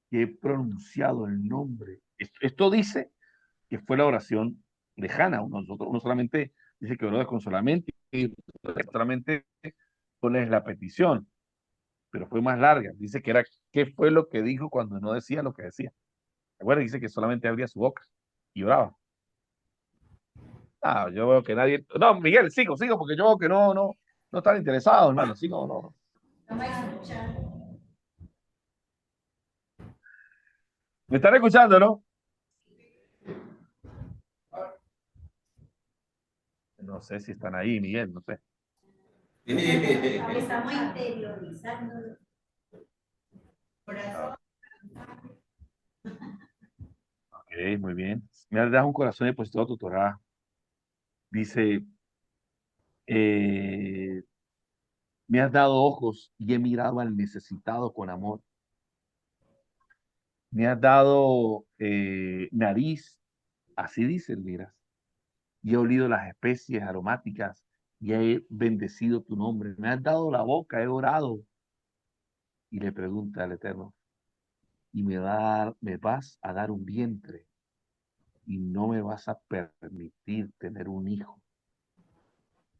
que he pronunciado el nombre. Esto dice que fue la oración de Hannah. Nosotros no solamente dice que oró desconsoladamente, y solamente es la petición, pero fue más larga. Dice que era qué fue lo que dijo cuando no decía lo que decía. Recuerda, dice que solamente abría su boca y oraba. Ah, yo veo que nadie. No, Miguel, sigo, porque yo veo que no. No están interesados, hermano. Sí, no, no. ¿Me están escuchando, no? No sé si están ahí, Miguel, no sé. Estamos interiorizando. Ah, ok, muy bien. Me has dado un corazón depositado a tu Torah. Dice, eh, me has dado ojos y he mirado al necesitado con amor. Me has dado nariz, así dice, miras, y he olido las especies aromáticas y he bendecido tu nombre. Me has dado la boca, he orado. Y le pregunta al Eterno, y me vas a dar un vientre y no me vas a permitir tener un hijo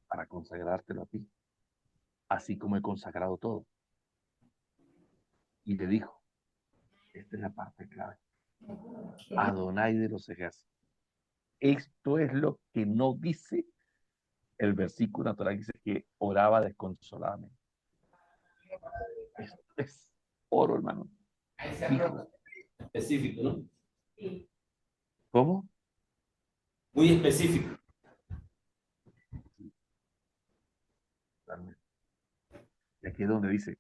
para consagrártelo a ti, así como he consagrado todo. Y le dijo, esta es la parte clave, Adonai de los ejércitos. Esto es lo que no dice el versículo natural, dice que oraba desconsoladamente. Esto es oro, hermano. Hijo. específico, ¿no? ¿Cómo? Muy específico. Y aquí es donde dice,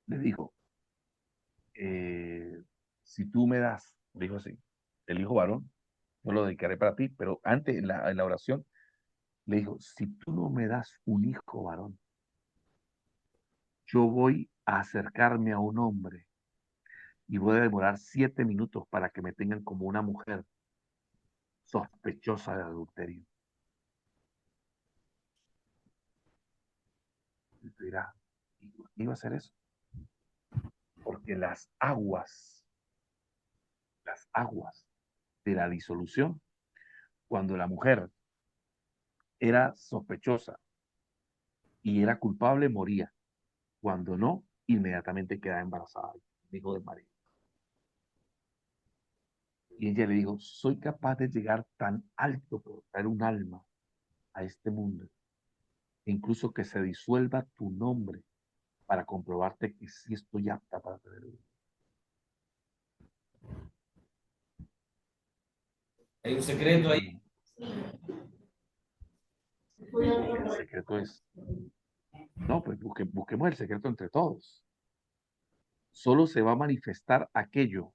le dijo, si tú me das, dijo así, el hijo varón, yo lo dedicaré para ti, pero antes en la oración le dijo, si tú no me das un hijo varón, yo voy a acercarme a un hombre y voy a demorar 7 minutos para que me tengan como una mujer sospechosa de adulterio. Y tú dirás, ¿y por qué iba a hacer eso? Porque las aguas de la disolución, cuando la mujer era sospechosa y era culpable, moría. Cuando no, inmediatamente quedaba embarazada, hijo de María. Y ella le dijo, soy capaz de llegar tan alto por traer un alma a este mundo, incluso que se disuelva tu nombre para comprobarte que sí estoy apta para tener un hijo. Hay un secreto ahí. El secreto es, no, pues busquemos el secreto entre todos. Solo se va a manifestar aquello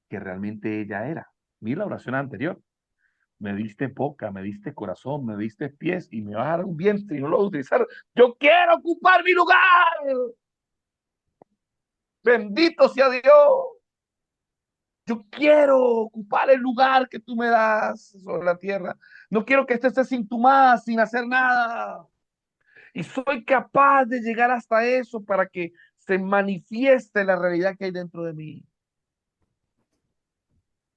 que realmente ella era. Mira la oración anterior. Me diste boca, me diste corazón, me diste pies y me vas a dar un vientre y no lo voy a utilizar. Yo quiero ocupar mi lugar. Bendito sea Dios. Yo quiero ocupar el lugar que tú me das sobre la tierra. No quiero que estés sin tu más, sin hacer nada. Y soy capaz de llegar hasta eso para que se manifieste la realidad que hay dentro de mí.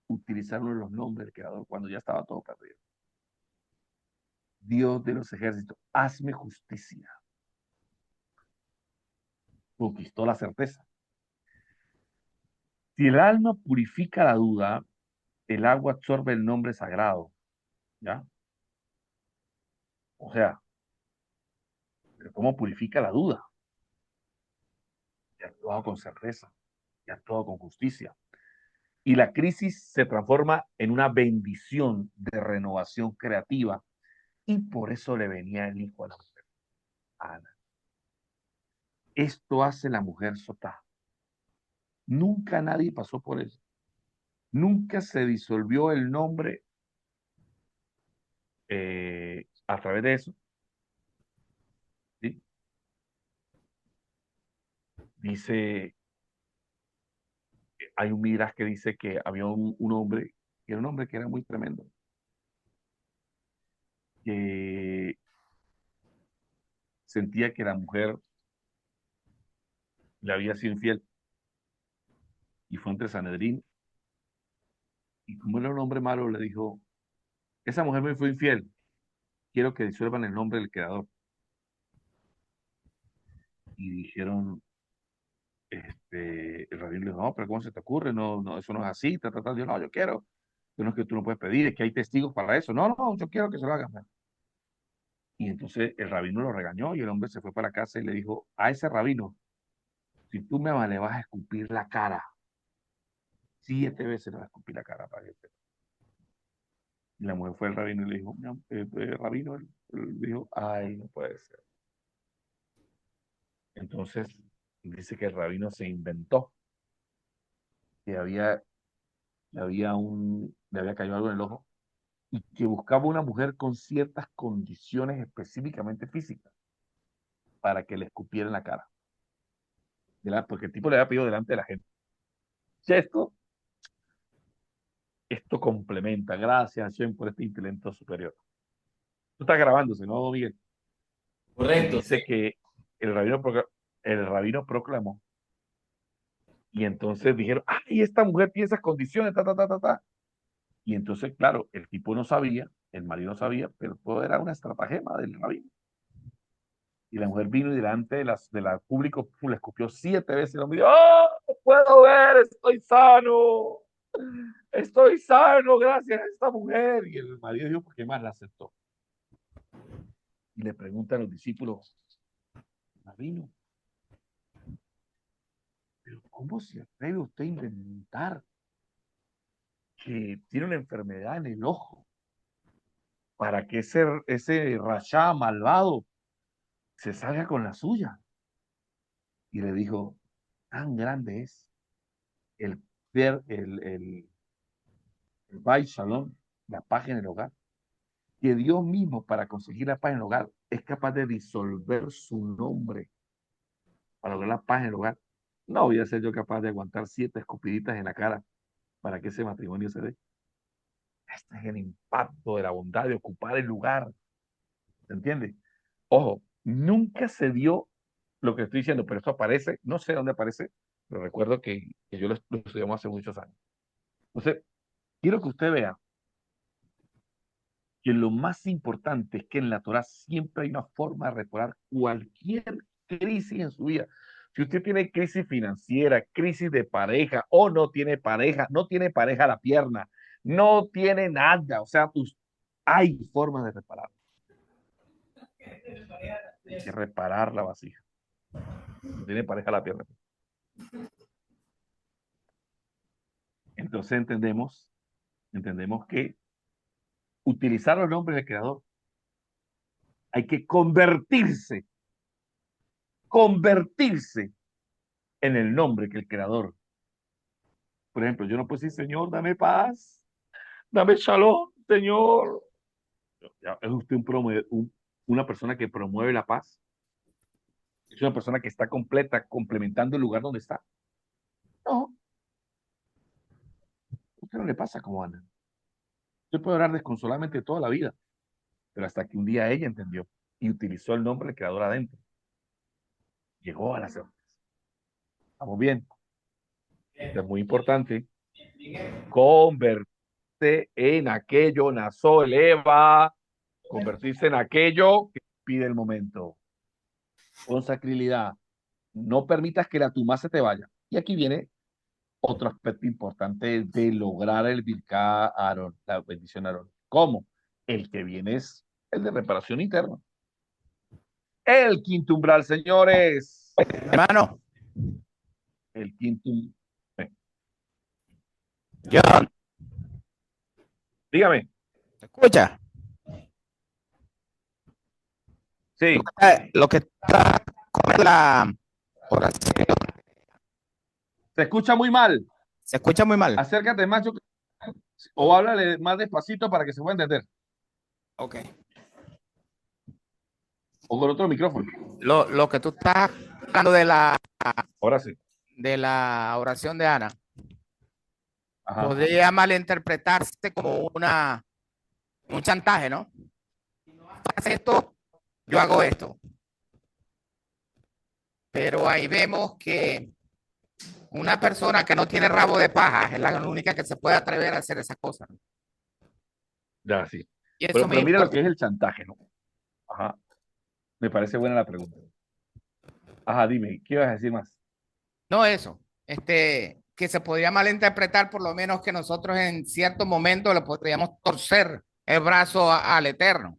Utilizar uno de los nombres del Creador cuando ya estaba todo perdido. Dios de los ejércitos, hazme justicia. Conquistó la certeza. Si el alma purifica la duda, el agua absorbe el nombre sagrado. ¿Ya? O sea, ¿cómo purifica la duda? Y ha actuado con certeza, y ha actuado con justicia. Y la crisis se transforma en una bendición de renovación creativa. Y por eso le venía el hijo a la mujer, a Ana. Esto hace la mujer sotá. Nunca nadie pasó por eso. Nunca se disolvió el nombre a través de eso. ¿Sí? Dice, hay un midrash que dice que había un hombre, que era un hombre que era muy tremendo, que sentía que la mujer le había sido infiel y fue entre Sanedrín y como era un hombre malo le dijo, esa mujer me fue infiel, quiero que disuelvan el nombre del creador. Y dijeron, el rabino le dijo, no, pero ¿cómo se te ocurre? No, no, eso no es así, Yo, no, yo quiero. No es que tú no puedes pedir, es que hay testigos para eso. No, no, yo quiero que se lo hagan. Y entonces el rabino lo regañó y el hombre se fue para casa y le dijo a ese rabino, si tú le vas a escupir la cara, 7 veces le vas a escupir la cara para que te-". Y la mujer fue al rabino y le dijo, "No, rabino, él dijo, ay, no puede ser". Entonces dice que el rabino se inventó que le había caído algo en el ojo y que buscaba una mujer con ciertas condiciones específicamente físicas para que le escupiera en la cara. Porque el tipo le había pedido delante de la gente. Y esto complementa, gracias Hashem por este intelecto superior. Tú estás grabándose, ¿no, Miguel? Y Correcto. dice que el rabino, el rabino proclamó, y entonces dijeron, ay, esta mujer tiene esas condiciones, ta, ta, ta, ta, ta. Y entonces, claro, el tipo no sabía, el marido no sabía, pero todo era una estratagema del rabino. Y la mujer vino y delante de la público le escupió 7 veces. Y el hombre dijo, ¡oh, puedo ver! ¡Estoy sano! ¡Estoy sano gracias a esta mujer! Y el marido dijo, ¿por qué más la aceptó? Y le preguntan a los discípulos, rabino, ¿pero cómo se atreve usted a inventar que tiene una enfermedad en el ojo para que ese rachá malvado se salga con la suya? Y le dijo, tan grande es el ver el Bay Shalom, la paz en el hogar, que Dios mismo para conseguir la paz en el hogar es capaz de disolver su nombre para lograr la paz en el hogar. No voy a ser yo capaz de aguantar 7 escupiditas en la cara para que ese matrimonio se dé. Este es el impacto de la bondad de ocupar el lugar. ¿Se entiende? Ojo, nunca se dio lo que estoy diciendo, pero esto aparece, no sé dónde aparece, pero recuerdo que yo lo estudiamos hace muchos años. Entonces, quiero que usted vea que lo más importante es que en la Torah siempre hay una forma de reparar cualquier crisis en su vida. Si usted tiene crisis financiera, crisis de pareja o no tiene pareja la pierna, no tiene nada, o sea, hay formas de reparar. Hay que reparar la vasija. No tiene pareja la pierna. Entonces entendemos que utilizar los nombres del creador hay que convertirse en el nombre que el creador. Por ejemplo, yo no puedo decir, Señor, dame paz, dame shalom, Señor. ¿Es usted una persona que promueve la paz? ¿Es una persona que está completa, complementando el lugar donde está? No, a usted no le pasa como Ana. Usted puede orar desconsoladamente toda la vida, pero hasta que un día ella entendió y utilizó el nombre del creador adentro. Llegó a la certeza. ¿Estamos bien? Esto es muy importante. Convertirse en aquello, nazo, eleva, convertirse en aquello que pide el momento. Con sacralidad. No permitas que la tumba se te vaya. Y aquí viene otro aspecto importante de lograr el Birká Aarón, la bendición Aarón. ¿Cómo? El que viene es el de reparación interna. El quinto umbral, señores. Hermano, El quinto. John, Dígame. ¿te escucha? Sí. Lo que está con la oración Se escucha muy mal. se escucha muy mal. Acércate más o háblale más despacito para que se pueda entender. Ok. O con otro micrófono. Lo que tú estás hablando Ahora sí. de la oración de Ana Ajá. podría malinterpretarse como un chantaje, ¿no? Si no haces esto, yo hago esto. Pero ahí vemos que una persona que no tiene rabo de paja es la única que se puede atrever a hacer esas cosas. Ya, sí. Y eso Pero me mira lo importa. que es el chantaje, ¿no? Ajá. Me parece buena la pregunta. Ajá, dime, ¿qué ibas a decir más? No eso, que se podría malinterpretar por lo menos que nosotros en cierto momento le podríamos torcer el brazo al Eterno.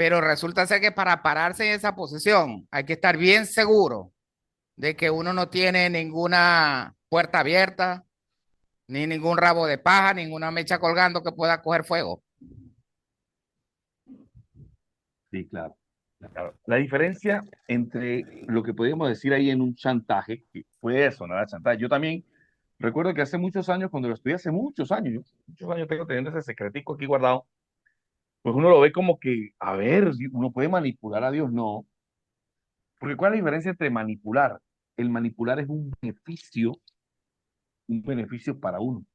pero resulta ser que para pararse en esa posición hay que estar bien seguro de que uno no tiene ninguna puerta abierta, ni ningún rabo de paja, ninguna mecha colgando que pueda coger fuego. Sí, claro. Claro. La diferencia entre lo que podríamos decir ahí en un chantaje, que puede sonar a chantaje. Yo también recuerdo que hace muchos años, cuando lo estudié, hace muchos años tengo teniendo ese secretico aquí guardado, pues uno lo ve como que, a ver, uno puede manipular a Dios, no. Porque ¿cuál es la diferencia entre manipular? El manipular es un beneficio para uno.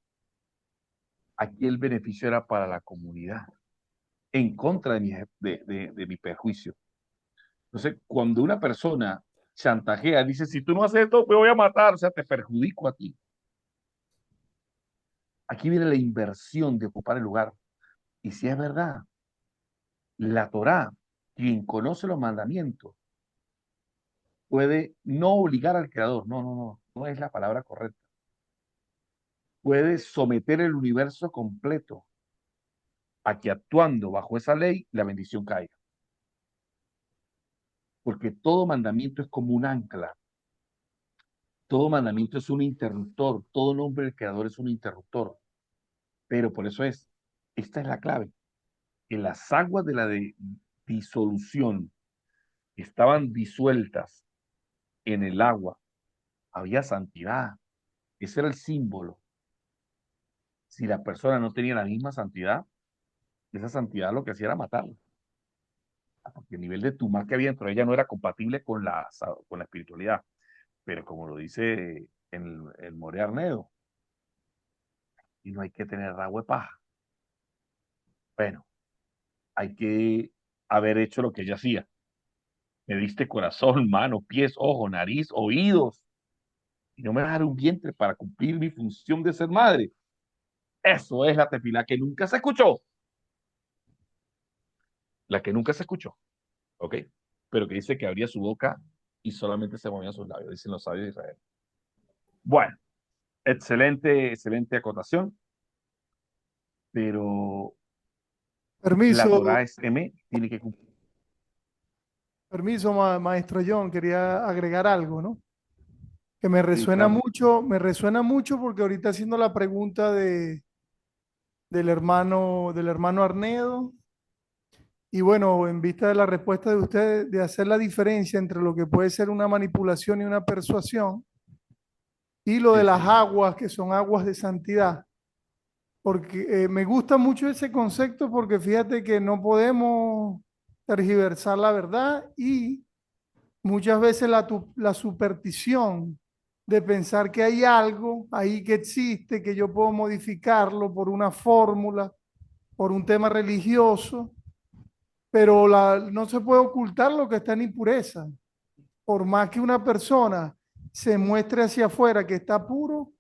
Aquí el beneficio era para la comunidad, en contra de mi perjuicio. Entonces, cuando una persona chantajea, dice, si tú no haces esto, me voy a matar, o sea, te perjudico a ti. Aquí viene la inversión de ocupar el lugar. Y si es verdad, la Torá, quien conoce los mandamientos, puede no obligar al creador, no es la palabra correcta. Puede someter el universo completo a que actuando bajo esa ley, la bendición caiga. Porque todo mandamiento es como un ancla, todo mandamiento es un interruptor, todo nombre del creador es un interruptor. Pero por eso esta es la clave, que las aguas de la disolución estaban disueltas en el agua, había santidad, ese era el símbolo. Si la persona no tenía la misma santidad, esa santidad lo que hacía era matarla. Porque el nivel de tumor que había dentro de ella no era compatible con la espiritualidad. Pero como lo dice el More Arnedo, y no hay que tener agua de paja. Bueno, hay que haber hecho lo que ella hacía. Me diste corazón, mano, pies, ojo, nariz, oídos. Y no me vas a dar un vientre para cumplir mi función de ser madre. Eso es la tefilá que nunca se escuchó. La que nunca se escuchó. ¿Ok? Pero que dice que abría su boca y solamente se movían sus labios, dicen los sabios de Israel. Bueno, excelente acotación, pero la Permiso, Torah es M, tiene que cumplir. permiso, maestro John, quería agregar algo, ¿no? Que Sí, claro. me resuena mucho porque ahorita haciendo la pregunta del hermano Arnedo, y bueno, en vista de la respuesta de ustedes, de hacer la diferencia entre lo que puede ser una manipulación y una persuasión, y lo de Sí, las sí. aguas, que son aguas de santidad, porque me gusta mucho ese concepto porque fíjate que no podemos tergiversar la verdad y muchas veces la superstición de pensar que hay algo ahí que existe, que yo puedo modificarlo por una fórmula, por un tema religioso, pero no se puede ocultar lo que está en impureza. Por más que una persona se muestre hacia afuera que está puro,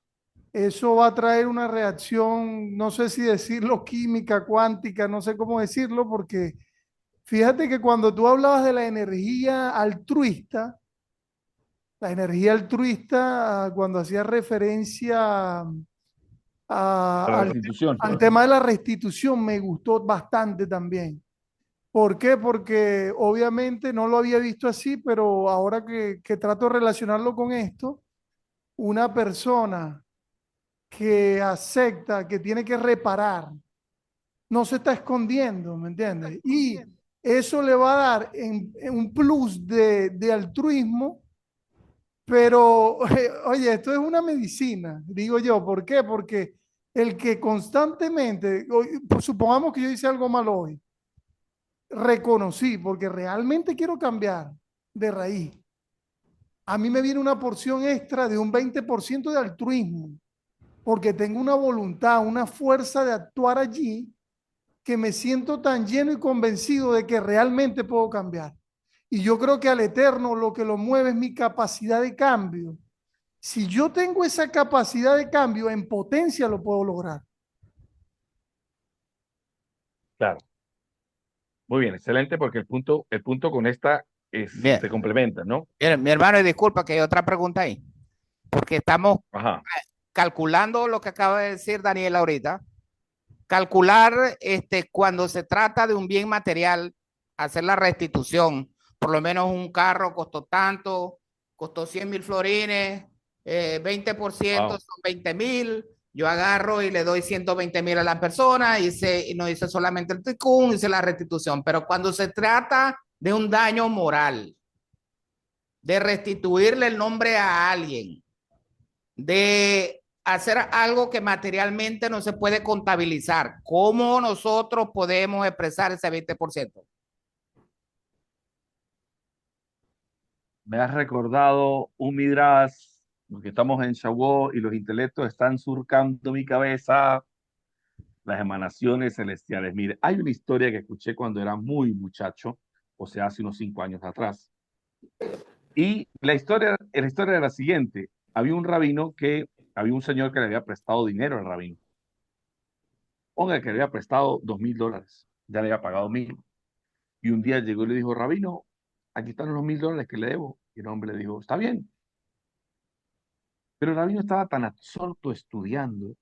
eso va a traer una reacción, no sé si decirlo química, cuántica, no sé cómo decirlo, porque fíjate que cuando tú hablabas de la energía altruista, cuando hacía referencia A la a- al, restitución. al tema de la restitución, me gustó bastante también. ¿Por qué? Porque obviamente no lo había visto así, pero ahora que trato de relacionarlo con esto, una persona que acepta que tiene que reparar, no se está escondiendo, ¿me entiendes? Y eso le va a dar en un plus de altruismo, pero oye, esto es una medicina, digo yo. ¿Por qué? Porque el que constantemente, pues supongamos que yo hice algo mal hoy, reconocí, porque realmente quiero cambiar de raíz. A mí me viene una porción extra de un 20% de altruismo, porque tengo una voluntad, una fuerza de actuar allí que me siento tan lleno y convencido de que realmente puedo cambiar. Y yo creo que al Eterno lo que lo mueve es mi capacidad de cambio. Si yo tengo esa capacidad de cambio, en potencia lo puedo lograr. Claro. Muy bien, excelente, porque el punto con esta Bien, se complementa, ¿no? bien, mi hermano, y disculpa que hay otra pregunta ahí, porque estamos Ajá. calculando lo que acaba de decir Daniel ahorita. Calcular cuando se trata de un bien material, hacer la restitución. Por lo menos un carro costó tanto, costó 100.000 florines, 20% Wow. son 20.000. Yo agarro y le doy 120.000 a la persona y no hice solamente el ticún, hice la restitución. Pero cuando se trata de un daño moral, de restituirle el nombre a alguien, de hacer algo que materialmente no se puede contabilizar, ¿cómo nosotros podemos expresar ese 20%? Me has recordado un Midrash, porque estamos en Shavuot y los intelectos están surcando mi cabeza, las emanaciones celestiales. Mire, hay una historia que escuché cuando era muy muchacho, o sea, hace unos 5 años atrás. Y la historia era la siguiente. Había un señor que le había prestado dinero al rabino. Ponga que le había prestado $2.000. Ya le había pagado 1.000. Y un día llegó y le dijo, rabino, aquí están los $1.000 que le debo. Y el hombre le dijo, está bien. Pero el rabino estaba tan absorto estudiando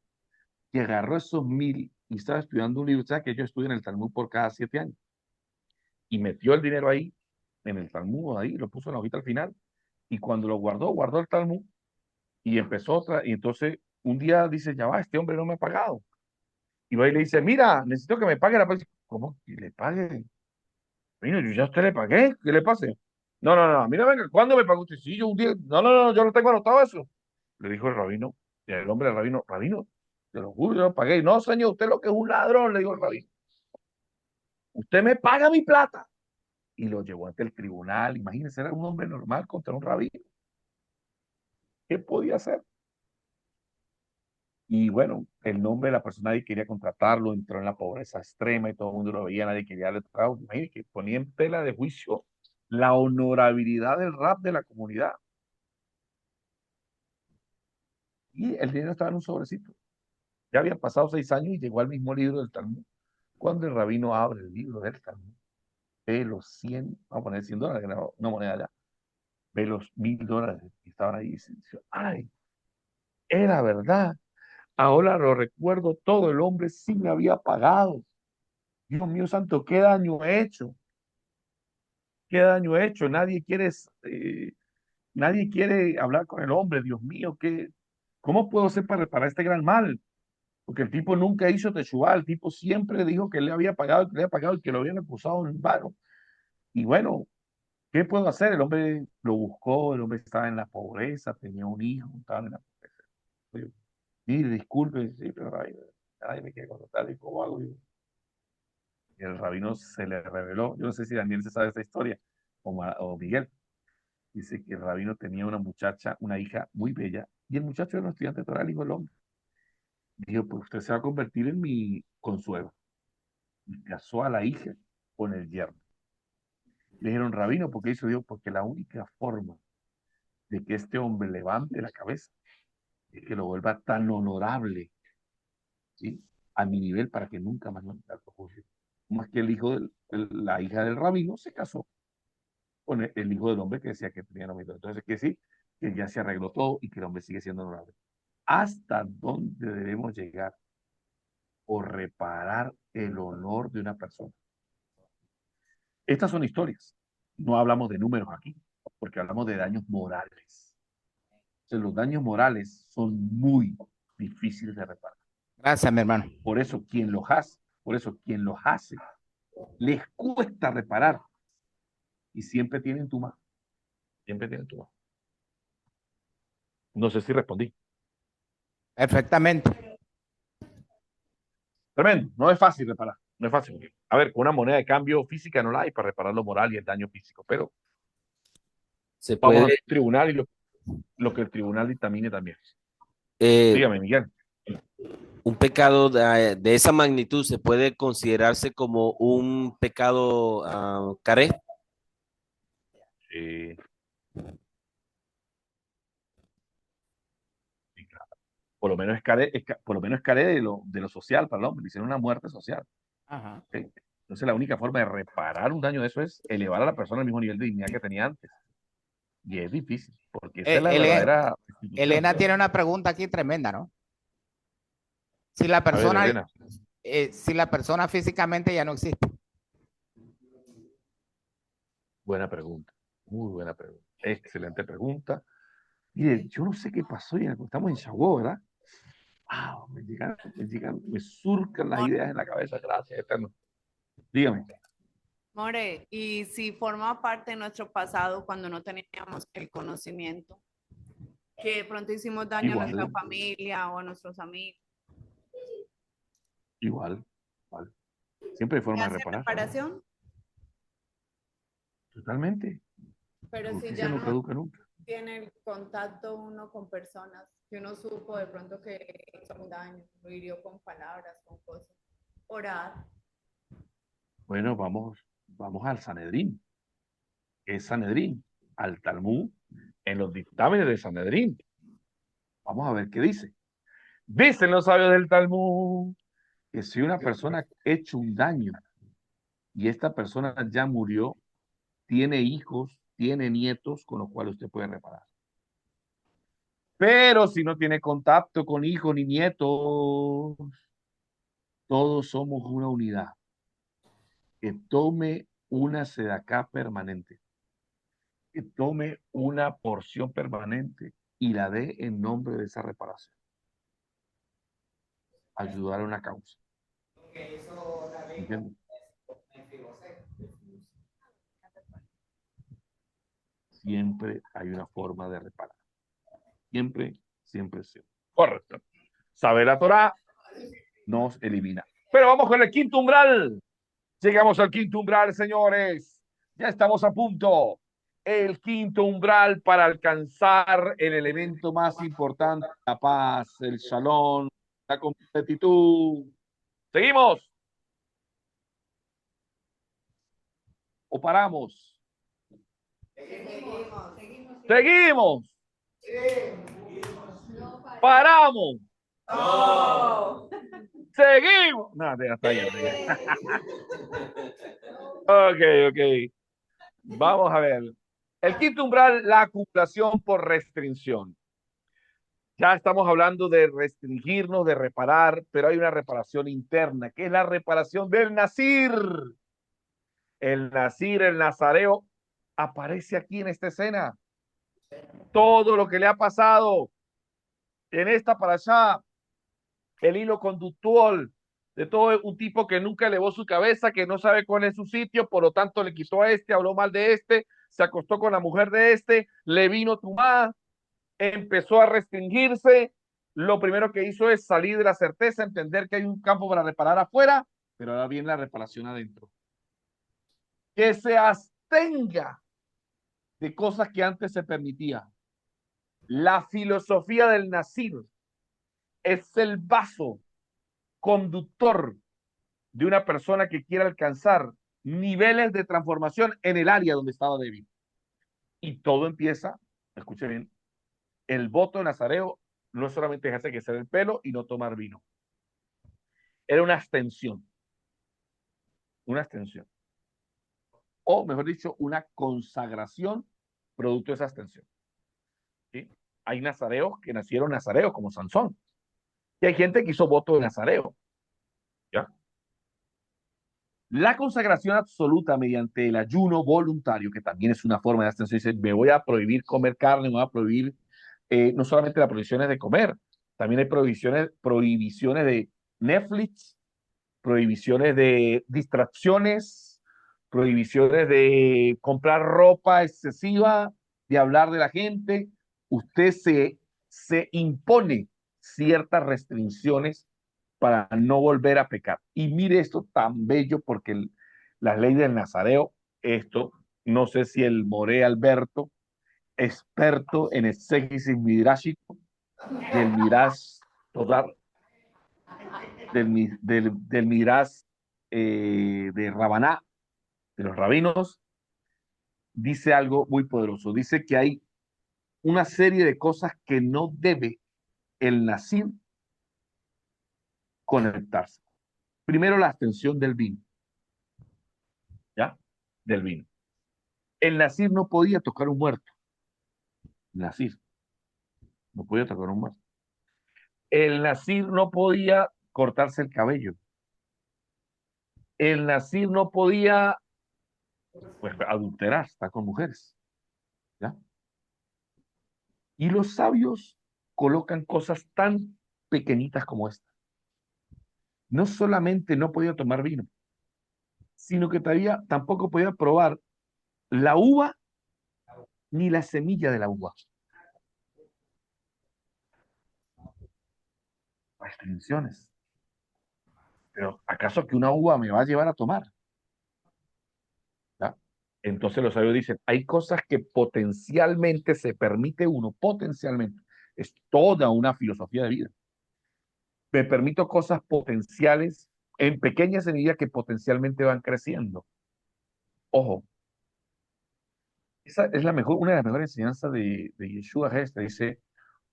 que agarró esos 1.000 y estaba estudiando un libro. O sea, que yo estudio en el Talmud por cada 7 años. Y metió el dinero ahí, en el Talmud, ahí, lo puso en la hojita al final. Y cuando lo guardó, guardó el Talmud y empezó otra. Y entonces un día dice, ya va, este hombre no me ha pagado. Y va y le dice, mira, necesito que me pague la próxima. ¿Cómo que le pague? Mira, yo ya a usted le pagué, ¿qué le pase? No, no, no, mira, venga, ¿cuándo me pagó usted? Sí, yo un día, no, no, no, yo no tengo anotado eso. Le dijo el rabino, y el hombre del rabino, rabino, te lo juro, yo lo pagué. No, señor, usted lo que es un ladrón, le dijo el rabino. Usted me paga mi plata. Y lo llevó ante el tribunal. Imagínese, era un hombre normal contra un rabino. ¿Qué podía hacer? Y bueno, el nombre de la persona, nadie quería contratarlo, entró en la pobreza extrema y todo el mundo lo veía, nadie quería darle trabajo. Imagínate que ponía en tela de juicio la honorabilidad del rap de la comunidad. Y el dinero estaba en un sobrecito. Ya habían pasado 6 años y llegó al mismo libro del Talmud. Cuando el rabino abre el libro del Talmud, ve los 100, vamos a poner $100, que era una moneda ya, ve los $1.000 que estaban ahí y dice, ay, era verdad. Ahora lo recuerdo todo, el hombre sí me había pagado. Dios mío santo, ¿qué daño he hecho? ¿Qué daño he hecho? Nadie quiere hablar con el hombre. Dios mío, ¿cómo puedo hacer para reparar este gran mal? Porque el tipo nunca hizo teshuvá, el tipo siempre dijo que le había pagado, que le había pagado y que lo habían acusado en vano. Y bueno, ¿qué puedo hacer? El hombre lo buscó, el hombre estaba en la pobreza, tenía un hijo, estaba en la pobreza. Oye, mire, disculpe, sí, pero ay, me quiere contratar, y cómo hago. Y el rabino se le reveló, yo no sé si Daniel se sabe esta historia, o Miguel, dice que el rabino tenía una muchacha, una hija muy bella, y el muchacho era un estudiante de Torah, el hijo del hombre. Dijo, pues usted se va a convertir en mi consuelo. Y casó a la hija con el yerno. Le dijeron, rabino, ¿por qué hizo Dios? Porque la única forma de que este hombre levante la cabeza es que lo vuelva tan honorable, ¿sí? A mi nivel para que nunca más lo juzgue. Más que la hija del rabino se casó con el hijo del hombre que decía que tenía nombre. Entonces, que sí, que ya se arregló todo y que el hombre sigue siendo honorable. ¿Hasta dónde debemos llegar por reparar el honor de una persona? Estas son historias. No hablamos de números aquí, porque hablamos de daños morales. Entonces, los daños morales son muy difíciles de reparar. Gracias, mi hermano. Por eso quien los hace, les cuesta reparar y siempre tienen tu mano. Siempre tienen tu mano. No sé si respondí. Perfectamente. Tremendo. No es fácil reparar. No es fácil. A ver, con una moneda de cambio física no la hay para reparar lo moral y el daño físico, pero Se vamos puede, al tribunal y lo que el tribunal dictamine también. eh, Dígame, Miguel. un pecado de esa magnitud se puede considerarse como un pecado caré. Eh, sí, claro. Por lo menos es care de lo social para el hombre. Hicieron una muerte social. Ajá. ¿Sí? Entonces, la única forma de reparar un daño de eso es elevar a la persona al mismo nivel de dignidad que tenía antes. Y es difícil, porque esa es la verdadera institución. Elena tiene una pregunta aquí tremenda, ¿no? Si la A ver, persona, Elena. si la persona físicamente ya no existe. Buena pregunta, muy buena pregunta. Excelente pregunta. Mire, yo no sé qué pasó, ya estamos en Shavuot, ¿verdad? Ah, me surcan las ideas en la cabeza, gracias, Eterno. Dígame. More, y si forma parte de nuestro pasado cuando no teníamos el conocimiento, que de pronto hicimos daño a nuestra Igual, familia o a nuestros amigos, igual. Siempre hay ¿se forma de hace reparar. reparación? Totalmente. La Pero si justicia ya no no caduca nunca. tiene el contacto uno con personas, que uno supo de pronto que hizo un daño, lo hirió con palabras, con cosas, orar. Bueno, vamos al Sanedrín. ¿Qué es Sanedrín? Al Talmud, en los dictámenes de Sanedrín. Vamos a ver qué dice. Dicen los sabios del Talmud que si una persona ha hecho un daño y esta persona ya murió, tiene hijos, tiene nietos con los cuales usted puede reparar. Pero si no tiene contacto con hijos ni nietos, todos somos una unidad. Que tome una sedacá permanente, que tome una porción permanente y la dé en nombre de esa reparación. Ayudar a una causa. ¿Entiendes? Siempre hay una forma de reparar. Siempre. Correcto. Saber la Torah nos elimina. Pero vamos con el quinto umbral. Llegamos al quinto umbral, señores. Ya estamos a punto. El quinto umbral para alcanzar el elemento más importante, la paz, el shalom, la completitud. ¿Seguimos o paramos? Seguimos. Paramos. Seguimos. No, ya está bien. Ok. Vamos a ver. El quinto umbral, la acumulación por restricción. Ya estamos hablando de restringirnos, de reparar, pero hay una reparación interna, que es la reparación del Nazir. El Nazir, el Nazareo, aparece aquí en esta escena. Todo lo que le ha pasado en esta parashá, el hilo conductual de todo un tipo que nunca elevó su cabeza, que no sabe cuál es su sitio, por lo tanto le quitó a este, habló mal de este, se acostó con la mujer de este, le vino tumá, empezó a restringirse. Lo primero que hizo es salir de la certeza, entender que hay un campo para reparar afuera, pero ahora viene la reparación adentro. Que se abstenga de cosas que antes se permitía. La filosofía del Nazir es el vaso conductor de una persona que quiere alcanzar niveles de transformación en el área donde estaba débil. Y todo empieza, escuche bien, el voto de Nazareo no es solamente dejarse crecer el pelo y no tomar vino. Era una abstención. O, mejor dicho, una consagración producto de esa abstención. ¿Sí? Hay nazareos que nacieron nazareos, como Sansón. Y hay gente que hizo voto de nazareo. ¿Ya? La consagración absoluta mediante el ayuno voluntario, que también es una forma de abstención, dice, me voy a prohibir comer carne, me voy a prohibir, no solamente las prohibiciones de comer, también hay prohibiciones de Netflix, prohibiciones de distracciones, prohibiciones de comprar ropa excesiva, de hablar de la gente. Usted se impone ciertas restricciones para no volver a pecar. Y mire esto tan bello, porque la ley del Nazareo, esto, no sé si el More Alberto, experto en exégesis midrashico, del Midrash total, del Midrash de Rabaná, de los rabinos, dice algo muy poderoso. Dice que hay una serie de cosas que no debe el nazir conectarse. Primero, la abstención del vino. ¿Ya? Del vino. El nazir no podía tocar un muerto. El nazir no podía tocar un muerto. El nazir no podía cortarse el cabello. El nazir no podía pues adulterar, está con mujeres, ¿ya? Y los sabios colocan cosas tan pequeñitas como esta. No solamente no podía tomar vino, sino que todavía tampoco podía probar la uva ni la semilla de la uva. Restricciones. Pero ¿acaso que una uva me va a llevar a tomar? ¿Ya? Entonces los sabios dicen, hay cosas que potencialmente se permite uno, potencialmente. Es toda una filosofía de vida. Me permito cosas potenciales en pequeñas semillas que potencialmente van creciendo. Ojo, esa es la mejor, una de las mejores enseñanzas de Yeshua Hesta. Dice,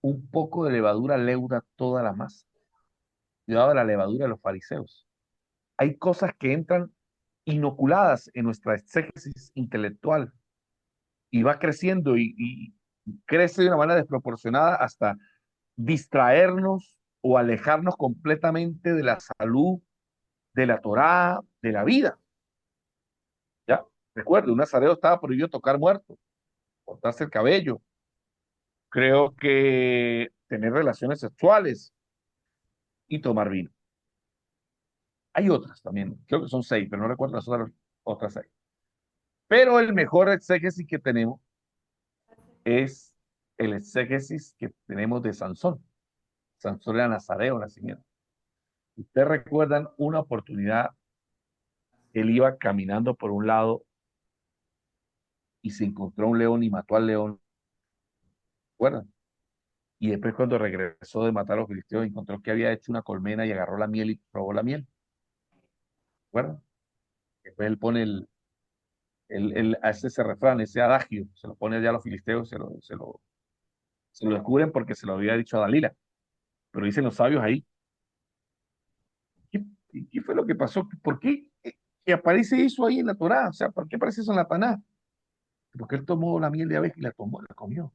un poco de levadura leuda toda la masa. Cuidado de la levadura de los fariseos. Hay cosas que entran inoculadas en nuestra exégesis intelectual y va creciendo y crece de una manera desproporcionada hasta distraernos o alejarnos completamente de la salud, de la Torá, de la vida. ¿Ya? Recuerdo, un nazareo estaba prohibido tocar muerto, cortarse el cabello, creo que tener relaciones sexuales y tomar vino. Hay otras también, creo que son 6, pero no recuerdo las otras 6. Pero el mejor exégesis que tenemos es el exégesis que tenemos de Sansón. Sansón era nazareo, nacimiento. Ustedes recuerdan una oportunidad, él iba caminando por un lado y se encontró un león y mató al león. ¿Recuerdan? Y después cuando regresó de matar a los filisteos, encontró que había hecho una colmena y agarró la miel y probó la miel. ¿Recuerdan? Después él pone hace ese refrán, ese adagio, se lo pone allá a los filisteos, se lo descubren porque se lo había dicho a Dalila. Pero dicen los sabios ahí, ¿qué, qué fue lo que pasó? ¿Por qué que aparece eso ahí en la Torá? O sea, ¿por qué aparece eso en la Taná? Porque él tomó la miel de abeja y la tomó, la comió.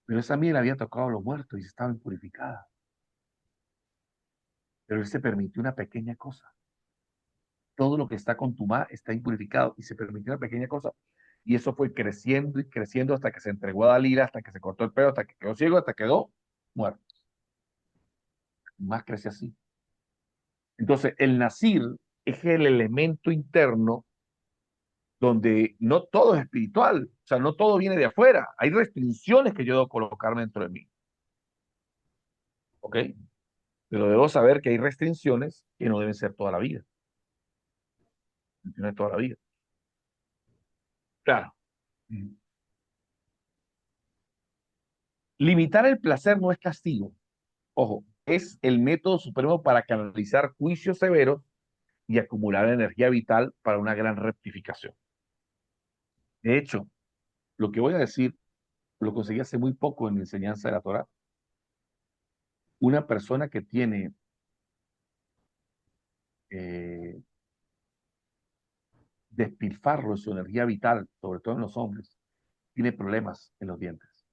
Pero esa miel había tocado a los muertos y estaba impurificada. Pero él se permitió una pequeña cosa. Todo lo que está con tumá está impurificado y se permitió una pequeña cosa. Y eso fue creciendo y creciendo hasta que se entregó a Dalila, hasta que se cortó el pelo, hasta que quedó ciego, hasta que quedó muerto. Más crece así. Entonces, el nacir es el elemento interno donde no todo es espiritual, o sea, no todo viene de afuera. Hay restricciones que yo debo colocarme dentro de mí. ¿Ok? Pero debo saber que hay restricciones que no deben ser toda la vida. No es toda la vida. Claro. Limitar el placer no es castigo. Ojo, es el método supremo para canalizar juicios severos y acumular energía vital para una gran rectificación. De hecho, lo que voy a decir lo conseguí hace muy poco en mi enseñanza de la Torah. Una persona que tiene eh, despilfarro de su energía vital, sobre todo en los hombres, tiene problemas en los dientes.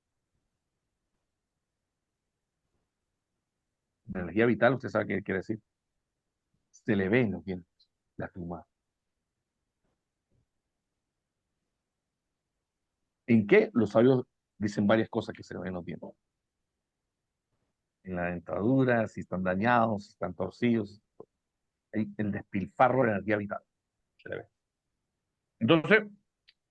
La energía vital, usted sabe qué quiere decir. Se le ve en los dientes la tumba. ¿En qué? Los sabios dicen varias cosas que se le ven en los dientes. En la dentadura, si están dañados, si están torcidos. El despilfarro de la energía vital. Se le ve. Entonces,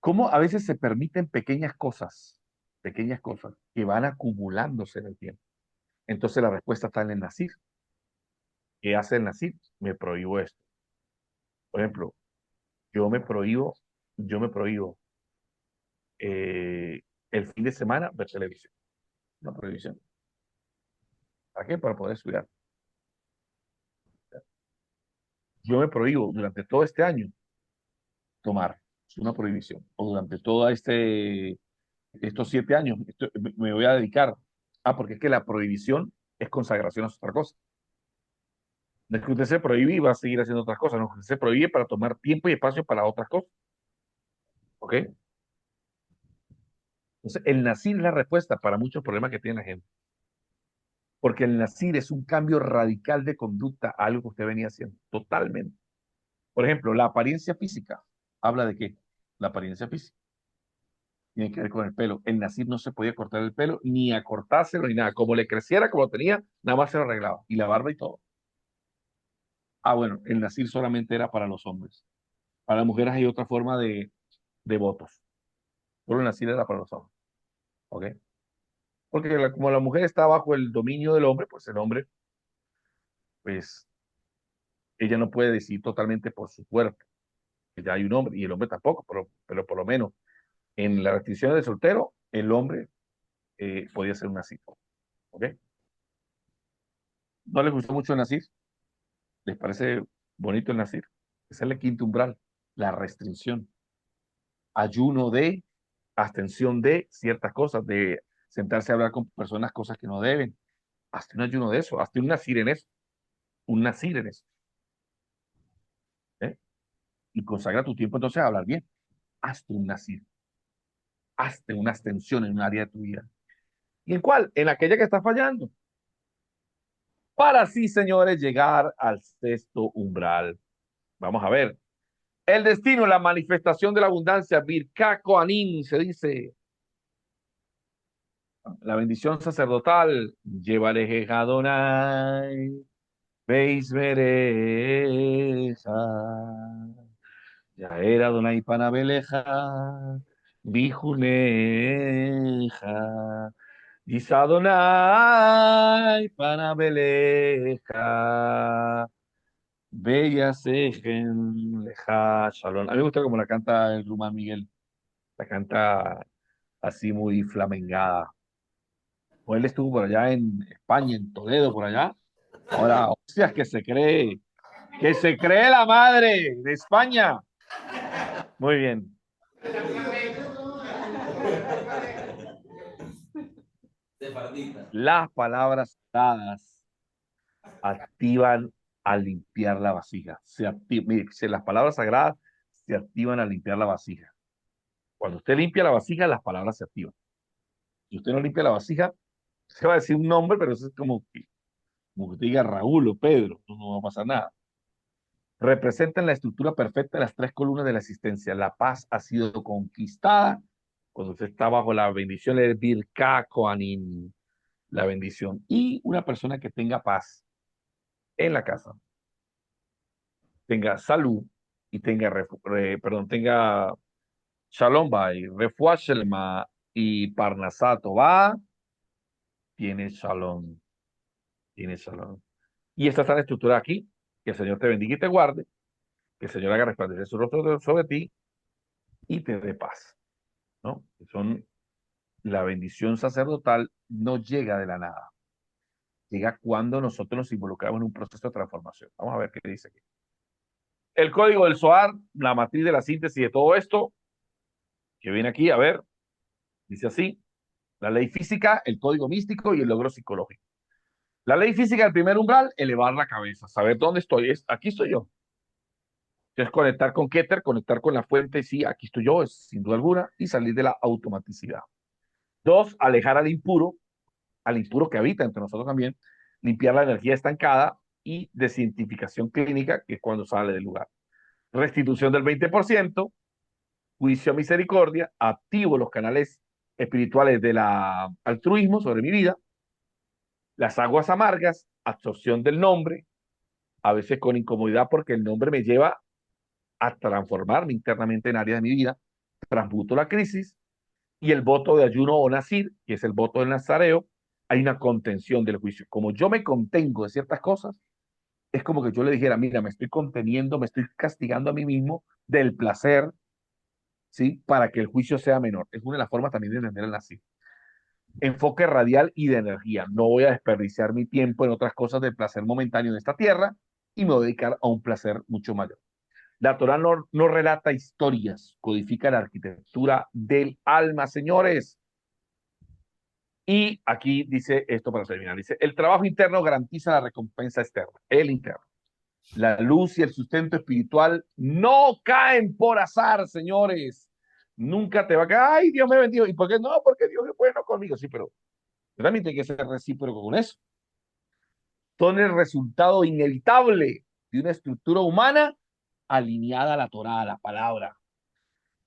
¿cómo a veces se permiten pequeñas cosas que van acumulándose en el tiempo? Entonces la respuesta está en el nacir. ¿Qué hace el nacir? Me prohíbo esto. Por ejemplo, yo me prohíbo eh, el fin de semana ver televisión. Una prohibición. ¿Para qué? Para poder estudiar. Yo me prohíbo durante todo este año tomar. Es una prohibición. O durante todo estos 7 años me voy a dedicar. Porque es que la prohibición es consagración a otra cosa. No es que usted se prohíbe y va a seguir haciendo otras cosas. No, usted se prohíbe para tomar tiempo y espacio para otras cosas. ¿Ok? Entonces, el nacir es la respuesta para muchos problemas que tiene la gente. Porque el nacir es un cambio radical de conducta a algo que usted venía haciendo. Totalmente. Por ejemplo, la apariencia física. habla de qué? La apariencia física. Tiene que ver con el pelo. El Nazir no se podía cortar el pelo, ni acortárselo, ni nada. Como le creciera, como lo tenía, nada más se lo arreglaba. Y la barba y todo. Ah, bueno, el Nazir solamente era para los hombres. Para las mujeres hay otra forma de votos. Solo el Nazir era para los hombres. ¿Ok? Porque como la mujer está bajo el dominio del hombre, pues el hombre, pues ella no puede decidir totalmente por su cuerpo. Ya hay un hombre, y el hombre tampoco, pero por lo menos en las restricciones de soltero, el hombre podía ser un Nazir. ¿Ok? ¿No les gustó mucho el Nazir? ¿Les parece bonito el Nazir? Ese es el quinto umbral, la restricción. Ayuno de, abstención de ciertas cosas, de sentarse a hablar con personas, cosas que no deben. Hazte un ayuno de eso, hazte un Nazir en eso, un Nazir en eso. ¿Eh? Y consagra tu tiempo entonces a hablar bien. Hazte un Nazir, hazte una abstención en un área de tu vida. ¿Y en cuál? En aquella que está fallando. Para así, señores, llegar al sexto umbral. Vamos a ver. El destino, la manifestación de la abundancia, Birka Kohanim, se dice. La bendición sacerdotal, llevaré Adonai, veis vereja, ya era Adonai panabeleja, bijuneja, dice Adonai panabeleja, bella sejen leja, shalom. A mí me gusta como la canta el Rumán Miguel, la canta así muy flamengada. O él estuvo por allá en España, en Toledo, por allá. Ahora, hostias, que se cree la madre de España. Muy bien. Las palabras dadas activan al limpiar la vasija. Mire, las palabras sagradas se activan al limpiar la vasija. Cuando usted limpia la vasija, las palabras se activan. Si usted no limpia la vasija, se va a decir un nombre, pero eso es como que usted diga Raúl o Pedro, no va a pasar nada. Representan la estructura perfecta de las tres columnas de la existencia. La paz ha sido conquistada cuando usted está bajo la bendición del Birka Kohanim, la bendición. Y una persona que tenga paz en la casa, tenga salud y tenga Shalom Bay, Refuah Shelma y Parnasato va, tiene Shalom, tiene Shalom. Y esta está la estructura aquí, que el Señor te bendiga y te guarde, que el Señor haga resplandecer su rostro sobre ti y te dé paz, ¿no? Son la bendición sacerdotal no llega de la nada. Llega cuando nosotros nos involucramos en un proceso de transformación. Vamos a ver qué dice aquí. El código del Zohar, la matriz de la síntesis de todo esto, que viene aquí, a ver, dice así, la ley física, el código místico y el logro psicológico. La ley física, el primer umbral, elevar la cabeza, saber dónde estoy, aquí estoy yo. Es conectar con Keter, conectar con la fuente, sí, aquí estoy yo, es sin duda alguna, y salir de la automaticidad. Dos, alejar al impuro que habita entre nosotros también, limpiar la energía estancada y desintificación clínica, que es cuando sale del lugar. Restitución del 20%, juicio a misericordia, activo los canales espirituales del altruismo sobre mi vida, las aguas amargas, absorción del nombre, a veces con incomodidad porque el nombre me lleva a transformarme internamente en áreas de mi vida, transmuto la crisis, y el voto de ayuno o nazir, que es el voto del nazareo, hay una contención del juicio. Como yo me contengo de ciertas cosas, es como que yo le dijera, mira, me estoy conteniendo, me estoy castigando a mí mismo del placer, ¿sí? Para que el juicio sea menor. Es una de las formas también de entender el nazir. Enfoque radial y de energía. No voy a desperdiciar mi tiempo en otras cosas del placer momentáneo de esta tierra y me voy a dedicar a un placer mucho mayor. La Torah no relata historias, codifica la arquitectura del alma, señores. Y aquí dice esto para terminar. Dice, el trabajo interno garantiza la recompensa externa, el interno. La luz y el sustento espiritual no caen por azar, señores. Nunca te va a caer, ay, Dios me bendijo. ¿Y por qué no? Porque Dios es bueno conmigo. Sí, pero realmente hay que ser recíproco con eso. Son el resultado inevitable de una estructura humana alineada a la Torá, a la palabra.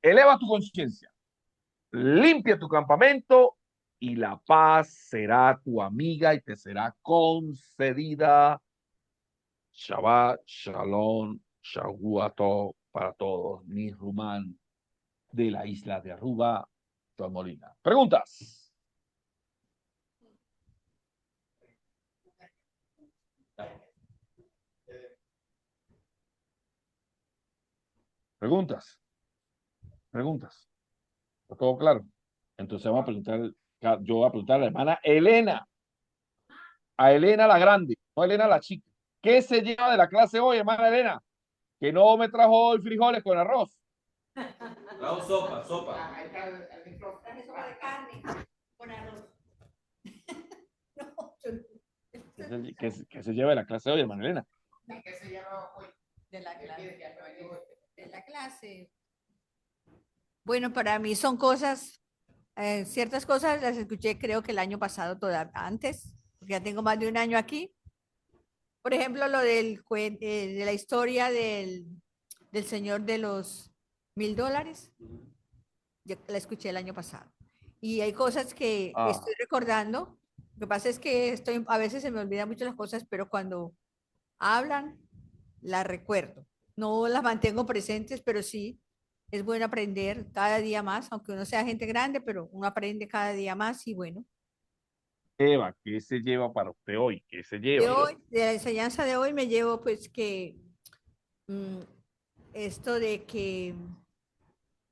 eleva tu conciencia, limpia tu campamento y la paz será tu amiga y te será concedida. Shabbat, Shalom, Shavuato para todos. Mi Rumán de la isla de Aruba, John Molina. ¿Preguntas? ¿Preguntas? ¿Preguntas? ¿Está todo claro? Entonces vamos a preguntar, yo voy a preguntar a la hermana Elena, a Elena la grande, no a Elena la chica. ¿Qué se lleva de la clase hoy, hermana Elena? Que no me trajo hoy frijoles con arroz. Trajo sopa, sopa. Traje sopa de carne con arroz. No, yo no. ¿Qué se lleva de la clase hoy, hermana Elena? ¿Qué se lleva hoy? De la clase. De la clase. Bueno, para mí son cosas, ciertas cosas las escuché creo que el año pasado, todavía antes, porque ya tengo más de un año aquí. Por ejemplo, lo de la historia del señor de los $1000. Yo la escuché el año pasado. Y hay cosas que estoy recordando. Lo que pasa es que a veces se me olvidan mucho las cosas, pero cuando hablan, las recuerdo. No las mantengo presentes, pero sí es bueno aprender cada día más, aunque uno sea gente grande, pero uno aprende cada día más y bueno. Eva, ¿qué se lleva para usted hoy? ¿Qué se De lleva? hoy, de la enseñanza de hoy me llevo pues que mm, esto de que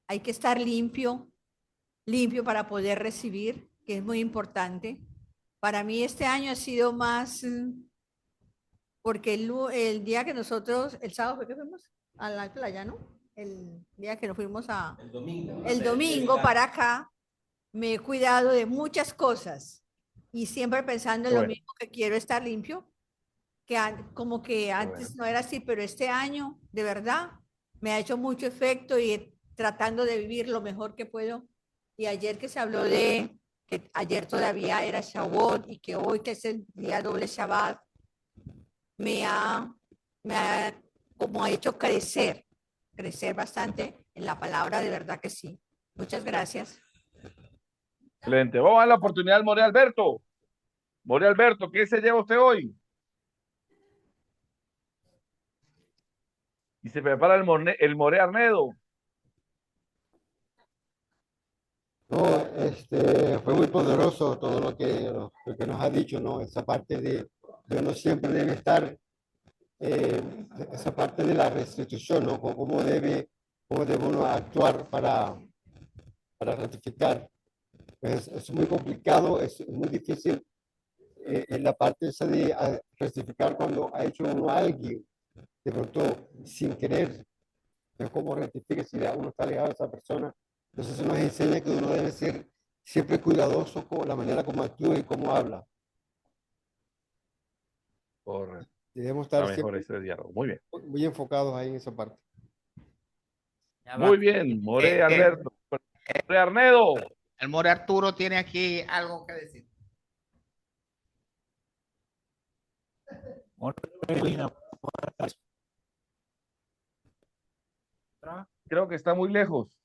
hay que estar limpio, limpio para poder recibir, que es muy importante. Para mí este año ha sido más, porque el día que nosotros, el sábado fue que fuimos a la playa, ¿no? El día que nos fuimos el domingo para acá, me he cuidado de muchas cosas y siempre pensando en lo Bueno, mismo, que quiero estar limpio, que como que antes no era así, pero este año de verdad me ha hecho mucho efecto y tratando de vivir lo mejor que puedo. Y ayer que se habló de que ayer todavía era Shavuot y que hoy que es el día doble Shabbat, me ha, me ha como hecho crecer bastante en la palabra, de verdad que sí. Muchas gracias. excelente. Vamos a dar la oportunidad al More Alberto. More Alberto, ¿qué se lleva usted hoy? Y se prepara el More Arnedo. No, fue muy poderoso todo lo que nos ha dicho, ¿no? Esa parte de uno siempre debe estar, eh, esa parte de la restitución, ¿no? Cómo debe uno actuar para ratificar. Es muy complicado, es muy difícil en la parte esa de rectificar cuando ha hecho uno a alguien, de pronto sin querer, es como rectifica si uno está alejado de esa persona. Entonces eso nos enseña que uno debe ser siempre cuidadoso con la manera como actúa y cómo habla. Correcto. Debemos Está estar mejor siempre ese diálogo. Muy bien. muy enfocados ahí en esa parte. Ya Muy va. bien, More Alberto. More Arnedo. El More Arturo tiene aquí algo que decir. Creo que está muy lejos.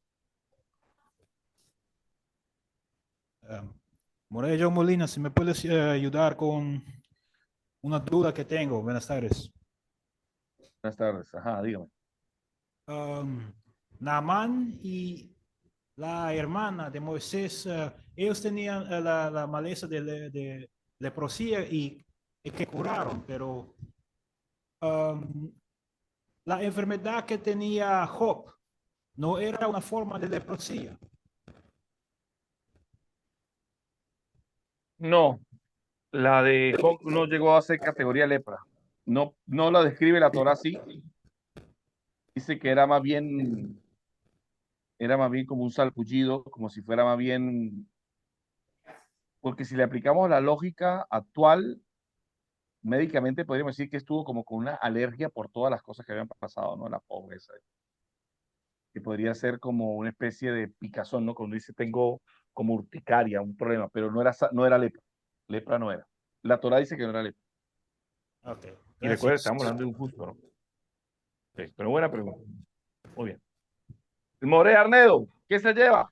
Morello Molina, si me puedes ayudar con una duda que tengo. Buenas tardes. Buenas tardes. Ajá, dígame. Naamán y la hermana de Moisés, ellos tenían la maleza de leprosía y que curaron, pero la enfermedad que tenía Job no era una forma de leprosía. No, la de Job no llegó a ser categoría lepra. No, no la describe la Torah así. Dice que era más bien como un salpullido, como si fuera más bien, porque si le aplicamos la lógica actual, médicamente podríamos decir que estuvo como con una alergia por todas las cosas que habían pasado, ¿no? La pobreza. Que podría ser como una especie de picazón, ¿no? Cuando dice tengo como urticaria, un problema, pero no era lepra. Lepra no era. La Torah dice que no era lepra. Okay, Y recuerda, gracias. estamos hablando de un justo, ¿no? Sí, pero buena pregunta. Muy bien. More Arnedo, ¿qué se lleva?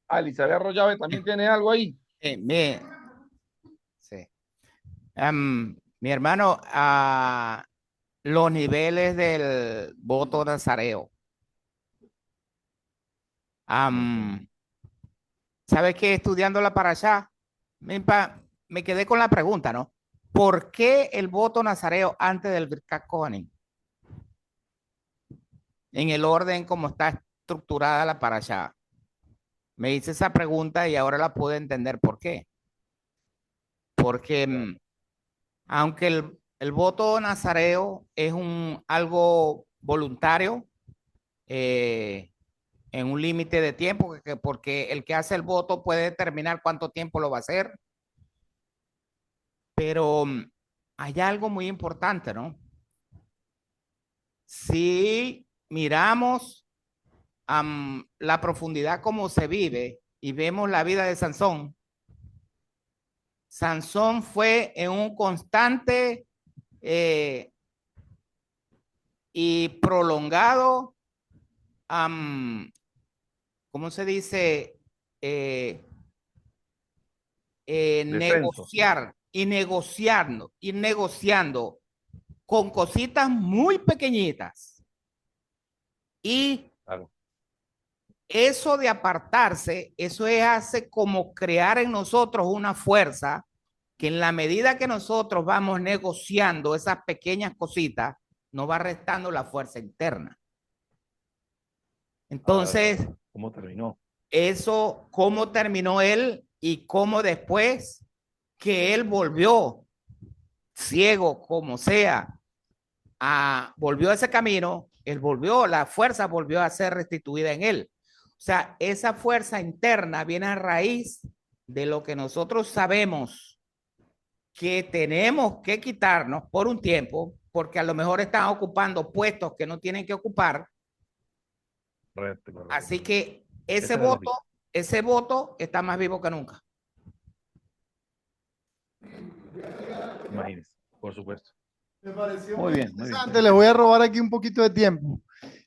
Ah, Elizabeth Arroyave también tiene algo ahí. Sí. Mi hermano, los niveles del voto nazareo. ¿Sabes qué? Estudiando la parashá, me quedé con la pregunta, ¿no? ¿Por qué el voto nazareo antes del Birkat Kohanim? En el orden como está estructurada la parashá. Me hice esa pregunta y ahora la puedo entender por qué. Porque aunque el voto nazareo es algo voluntario, en un límite de tiempo, porque el que hace el voto puede determinar cuánto tiempo lo va a hacer. Pero hay algo muy importante, ¿no? Si miramos la profundidad como se vive y vemos la vida de Sansón, Sansón fue en un constante y prolongado, ¿cómo se dice? Negociar y negociando con cositas muy pequeñitas. Y claro, eso de apartarse, eso hace como crear en nosotros una fuerza que en la medida que nosotros vamos negociando esas pequeñas cositas, nos va restando la fuerza interna. Entonces, ¿cómo terminó? Eso, cómo terminó él y cómo después que él volvió, ciego como sea, volvió a ese camino, él volvió, la fuerza volvió a ser restituida en él. O sea, esa fuerza interna viene a raíz de lo que nosotros sabemos que tenemos que quitarnos por un tiempo, porque a lo mejor están ocupando puestos que no tienen que ocupar. Correcto. Así que ese voto está más vivo que nunca. Imagínense, por supuesto. Me pareció muy bien, interesante. Les voy a robar aquí un poquito de tiempo,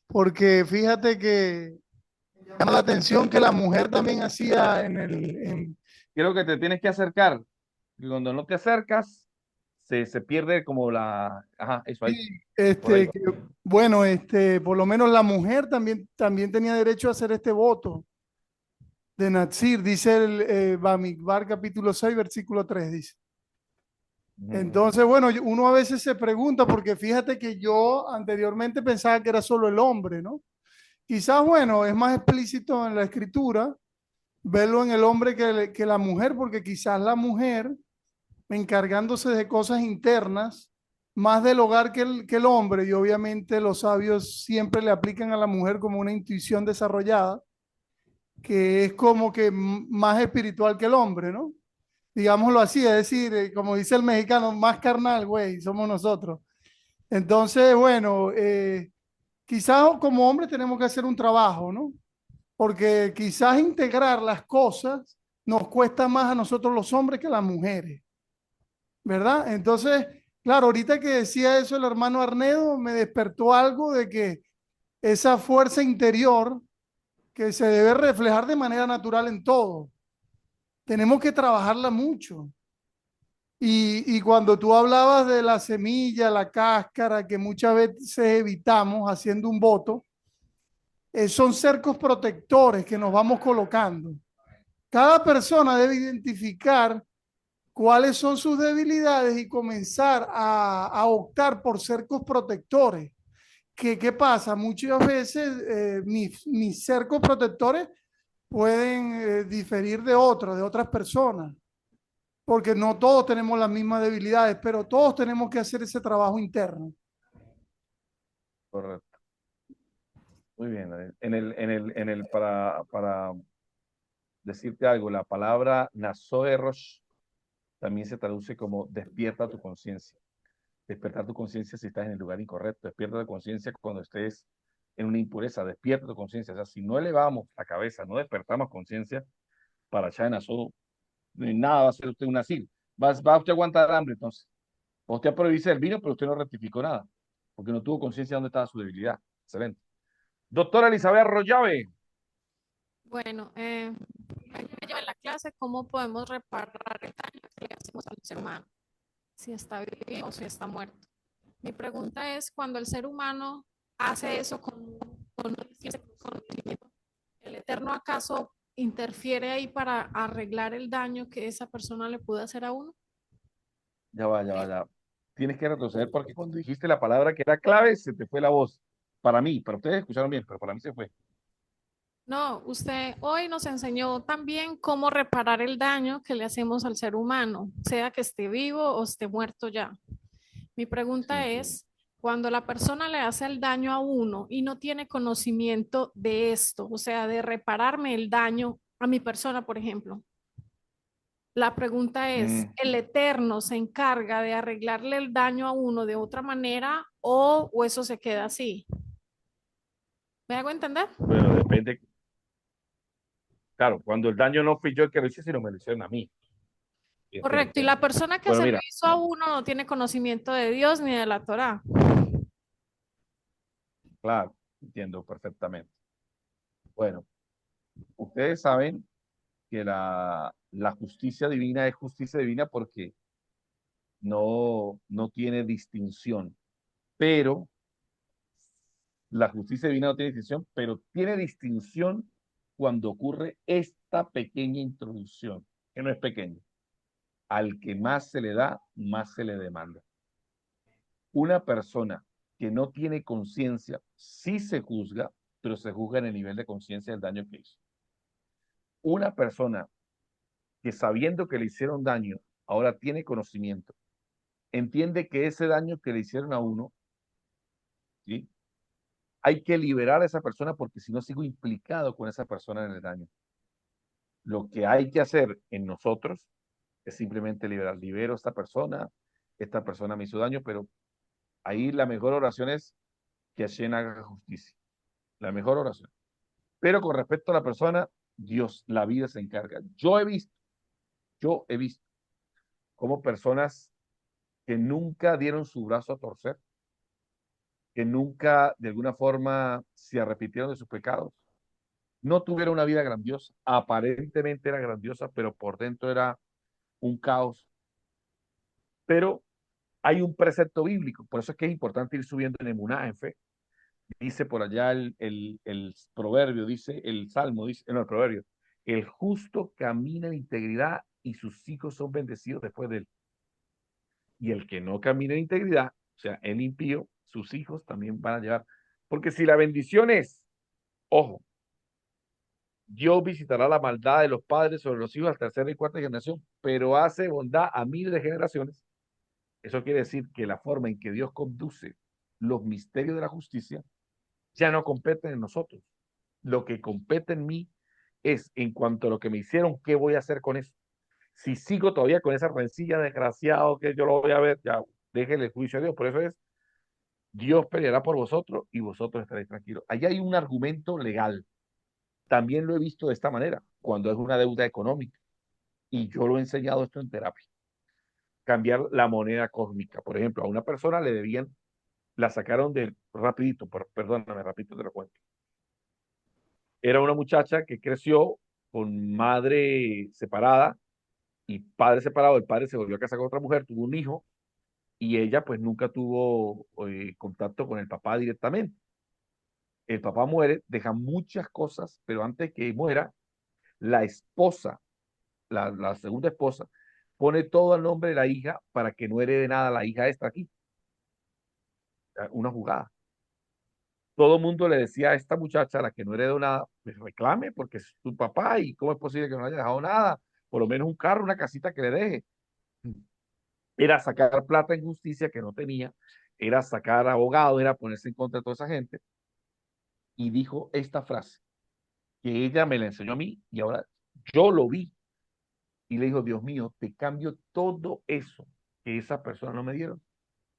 porque fíjate que me llama la atención que la mujer también hacía Creo que te tienes que acercar. Y cuando no te acercas, se pierde como la... Ajá, eso ahí. Bueno, por lo menos la mujer también tenía derecho a hacer este voto de Natsir, dice el Bamidbar capítulo 6, versículo 3, dice. Entonces, bueno, uno a veces se pregunta, porque fíjate que yo anteriormente pensaba que era solo el hombre, ¿no? Quizás, bueno, es más explícito en la escritura verlo en el hombre que la mujer, porque quizás la mujer, encargándose de cosas internas, más del hogar que el hombre, y obviamente los sabios siempre le aplican a la mujer como una intuición desarrollada, que es como que más espiritual que el hombre, ¿no? Digámoslo así, es decir, como dice el mexicano, más carnal, güey, somos nosotros. Entonces, bueno, quizás como hombre tenemos que hacer un trabajo, ¿no? Porque quizás integrar las cosas nos cuesta más a nosotros los hombres que a las mujeres, ¿verdad? Entonces, claro, ahorita que decía eso el hermano Arnedo, me despertó algo de que esa fuerza interior que se debe reflejar de manera natural en todo, tenemos que trabajarla mucho. Y cuando tú hablabas de la semilla, la cáscara, que muchas veces evitamos haciendo un voto, son cercos protectores que nos vamos colocando. Cada persona debe identificar cuáles son sus debilidades y comenzar a optar por cercos protectores. ¿Qué pasa? Muchas veces mis cercos protectores pueden diferir de otras personas, porque no todos tenemos las mismas debilidades, pero todos tenemos que hacer ese trabajo interno. Correcto. Muy bien. Para decirte algo, la palabra Nasoerosh también se traduce como despierta tu conciencia. Despertar tu conciencia si estás en el lugar incorrecto. Despierta tu conciencia cuando estés en una impureza. Despierta tu conciencia. O sea, si no elevamos la cabeza, no despertamos conciencia, para allá en Naso, nada va a ser usted un asilo. Va usted a aguantar hambre, entonces. Usted prohibirse el vino, pero usted no rectificó nada, porque no tuvo conciencia de dónde estaba su debilidad. Excelente. Doctora Elizabeth Arroyave. Bueno, me lleva en la clase cómo podemos reparar el daño que le hacemos al ser humano, si está vivo o si está muerto. Mi pregunta es, cuando el ser humano hace eso con ese conocimiento, ¿el Eterno acaso interfiere ahí para arreglar el daño que esa persona le pudo hacer a uno? Ya va, ya va, ya. Tienes que retroceder porque cuando dijiste la palabra que era clave, se te fue la voz. Para mí, para ustedes escucharon bien, pero para mí se fue. No, usted hoy nos enseñó también cómo reparar el daño que le hacemos al ser humano, sea que esté vivo o esté muerto ya. Mi pregunta Sí, sí. es, cuando la persona le hace el daño a uno y no tiene conocimiento de esto, o sea, de repararme el daño a mi persona, por ejemplo, la pregunta es, Mm, ¿el Eterno se encarga de arreglarle el daño a uno de otra manera o eso se queda así? ¿Me hago entender? bueno, depende. Claro, cuando el daño no fui yo el que lo hice, sino me lo hicieron a mí. Correcto, y Evidentemente. la persona que Bueno, se lo mira, hizo a uno no tiene conocimiento de Dios ni de la Torá. claro, entiendo perfectamente. Bueno, ustedes saben que la justicia divina es justicia divina porque no tiene distinción, pero la justicia divina no tiene distinción, pero tiene distinción cuando ocurre esta pequeña introducción, que no es pequeña. Al que más se le da, más se le demanda. Una persona que no tiene conciencia, sí se juzga, pero se juzga en el nivel de conciencia del daño que hizo. Una persona que sabiendo que le hicieron daño, ahora tiene conocimiento, entiende que ese daño que le hicieron a uno, ¿sí? Hay que liberar a esa persona porque si no sigo implicado con esa persona en el daño. Lo que hay que hacer en nosotros es simplemente liberar. Libero a esta persona me hizo daño, pero ahí la mejor oración es que Hashem haga justicia. La mejor oración. Pero con respecto a la persona, Dios, la vida se encarga. Yo he visto cómo personas que nunca dieron su brazo a torcer, que nunca de alguna forma se arrepintieron de sus pecados, no tuvieron una vida grandiosa. Aparentemente era grandiosa, pero por dentro era un caos. Pero hay un precepto bíblico, por eso es que es importante ir subiendo en emuná, en fe. Dice por allá el proverbio, dice el salmo, dice, no, el proverbio, el justo camina en integridad y sus hijos son bendecidos después de él. Y el que no camina en integridad, o sea, el impío, sus hijos también van a llevar. Porque si la bendición es, ojo, Dios visitará la maldad de los padres sobre los hijos a tercera y cuarta generación, pero hace bondad a miles de generaciones. Eso quiere decir que la forma en que Dios conduce los misterios de la justicia ya no compete en nosotros. Lo que compete en mí es en cuanto a lo que me hicieron, ¿qué voy a hacer con eso? Si sigo todavía con esa rencilla, desgraciado, que yo lo voy a ver, ya déjele el juicio a Dios. Por eso es, Dios peleará por vosotros y vosotros estaréis tranquilos. Allá hay un argumento legal. También lo he visto de esta manera, cuando es una deuda económica. Y yo lo he enseñado esto en terapia. Cambiar la moneda cósmica. Por ejemplo, a una persona le debían, la sacaron de, rapidito, perdóname, rapidito te lo cuento. Era una muchacha que creció con madre separada y padre separado. El padre se volvió a casar con otra mujer, tuvo un hijo y ella pues nunca tuvo contacto con el papá directamente. El papá muere, deja muchas cosas, pero antes que muera, la esposa, la segunda esposa, pone todo al nombre de la hija para que no herede nada la hija esta aquí. Una jugada. Todo el mundo le decía a esta muchacha, a la que no heredó nada, pues reclame porque es su papá y cómo es posible que no haya dejado nada, por lo menos un carro, una casita que le deje. Era sacar plata en justicia que no tenía, era sacar abogados, era ponerse en contra de toda esa gente. Y dijo esta frase, que ella me la enseñó a mí y ahora yo lo vi. Y le dijo, Dios mío, te cambio todo eso que esa persona no me dieron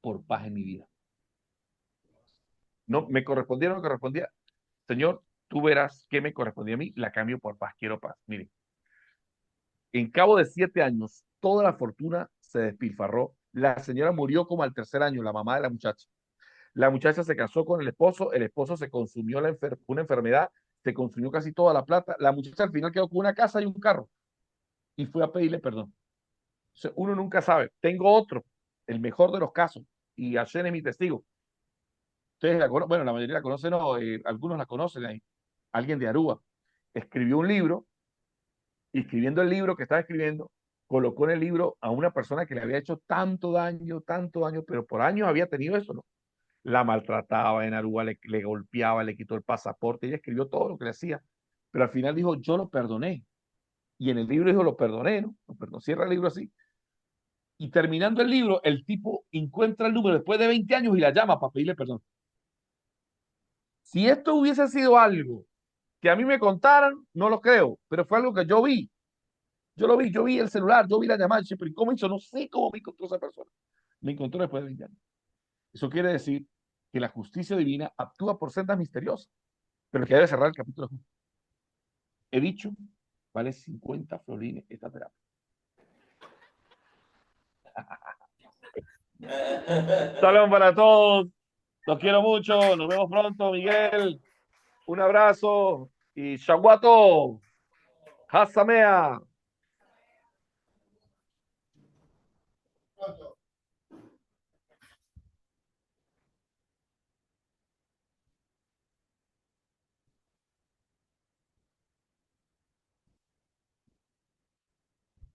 por paz en mi vida. No, me correspondía, no me correspondía. Señor, tú verás qué me correspondía a mí, la cambio por paz, quiero paz. Mire, en cabo de 7 años, toda la fortuna se despilfarró. La señora murió como al tercer año, la mamá de la muchacha. La muchacha se casó con el esposo se consumió una enfermedad, se consumió casi toda la plata. La muchacha al final quedó con una casa y un carro y fue a pedirle perdón. O sea, uno nunca sabe. Tengo otro, el mejor de los casos, y Hashem es mi testigo. Ustedes la conocen, bueno, la mayoría la conocen, no, algunos la conocen ahí. Alguien de Aruba escribió un libro y escribiendo el libro que estaba escribiendo, colocó en el libro a una persona que le había hecho tanto daño, pero por años había tenido eso, ¿no? La maltrataba en Aruba, le golpeaba, le quitó el pasaporte, ella escribió todo lo que le hacía, pero al final dijo, yo lo perdoné. Y en el libro dijo, lo perdoné, ¿no? Lo perdonó. Cierra el libro así. Y terminando el libro, el tipo encuentra el número después de 20 años y la llama para pedirle perdón. Si esto hubiese sido algo que a mí me contaran, no lo creo, pero fue algo que yo vi. Yo vi el celular, yo vi la llamada, pero ¿cómo hizo? No sé cómo me encontró esa persona. Me encontró después de 20 años. Eso quiere decir que la justicia divina actúa por sendas misteriosas, pero que debe cerrar el capítulo. He dicho, vale 50 florines esta terapia. Salón para todos. Los quiero mucho. Nos vemos pronto, Miguel. Un abrazo. Y Shawato. Hasamea.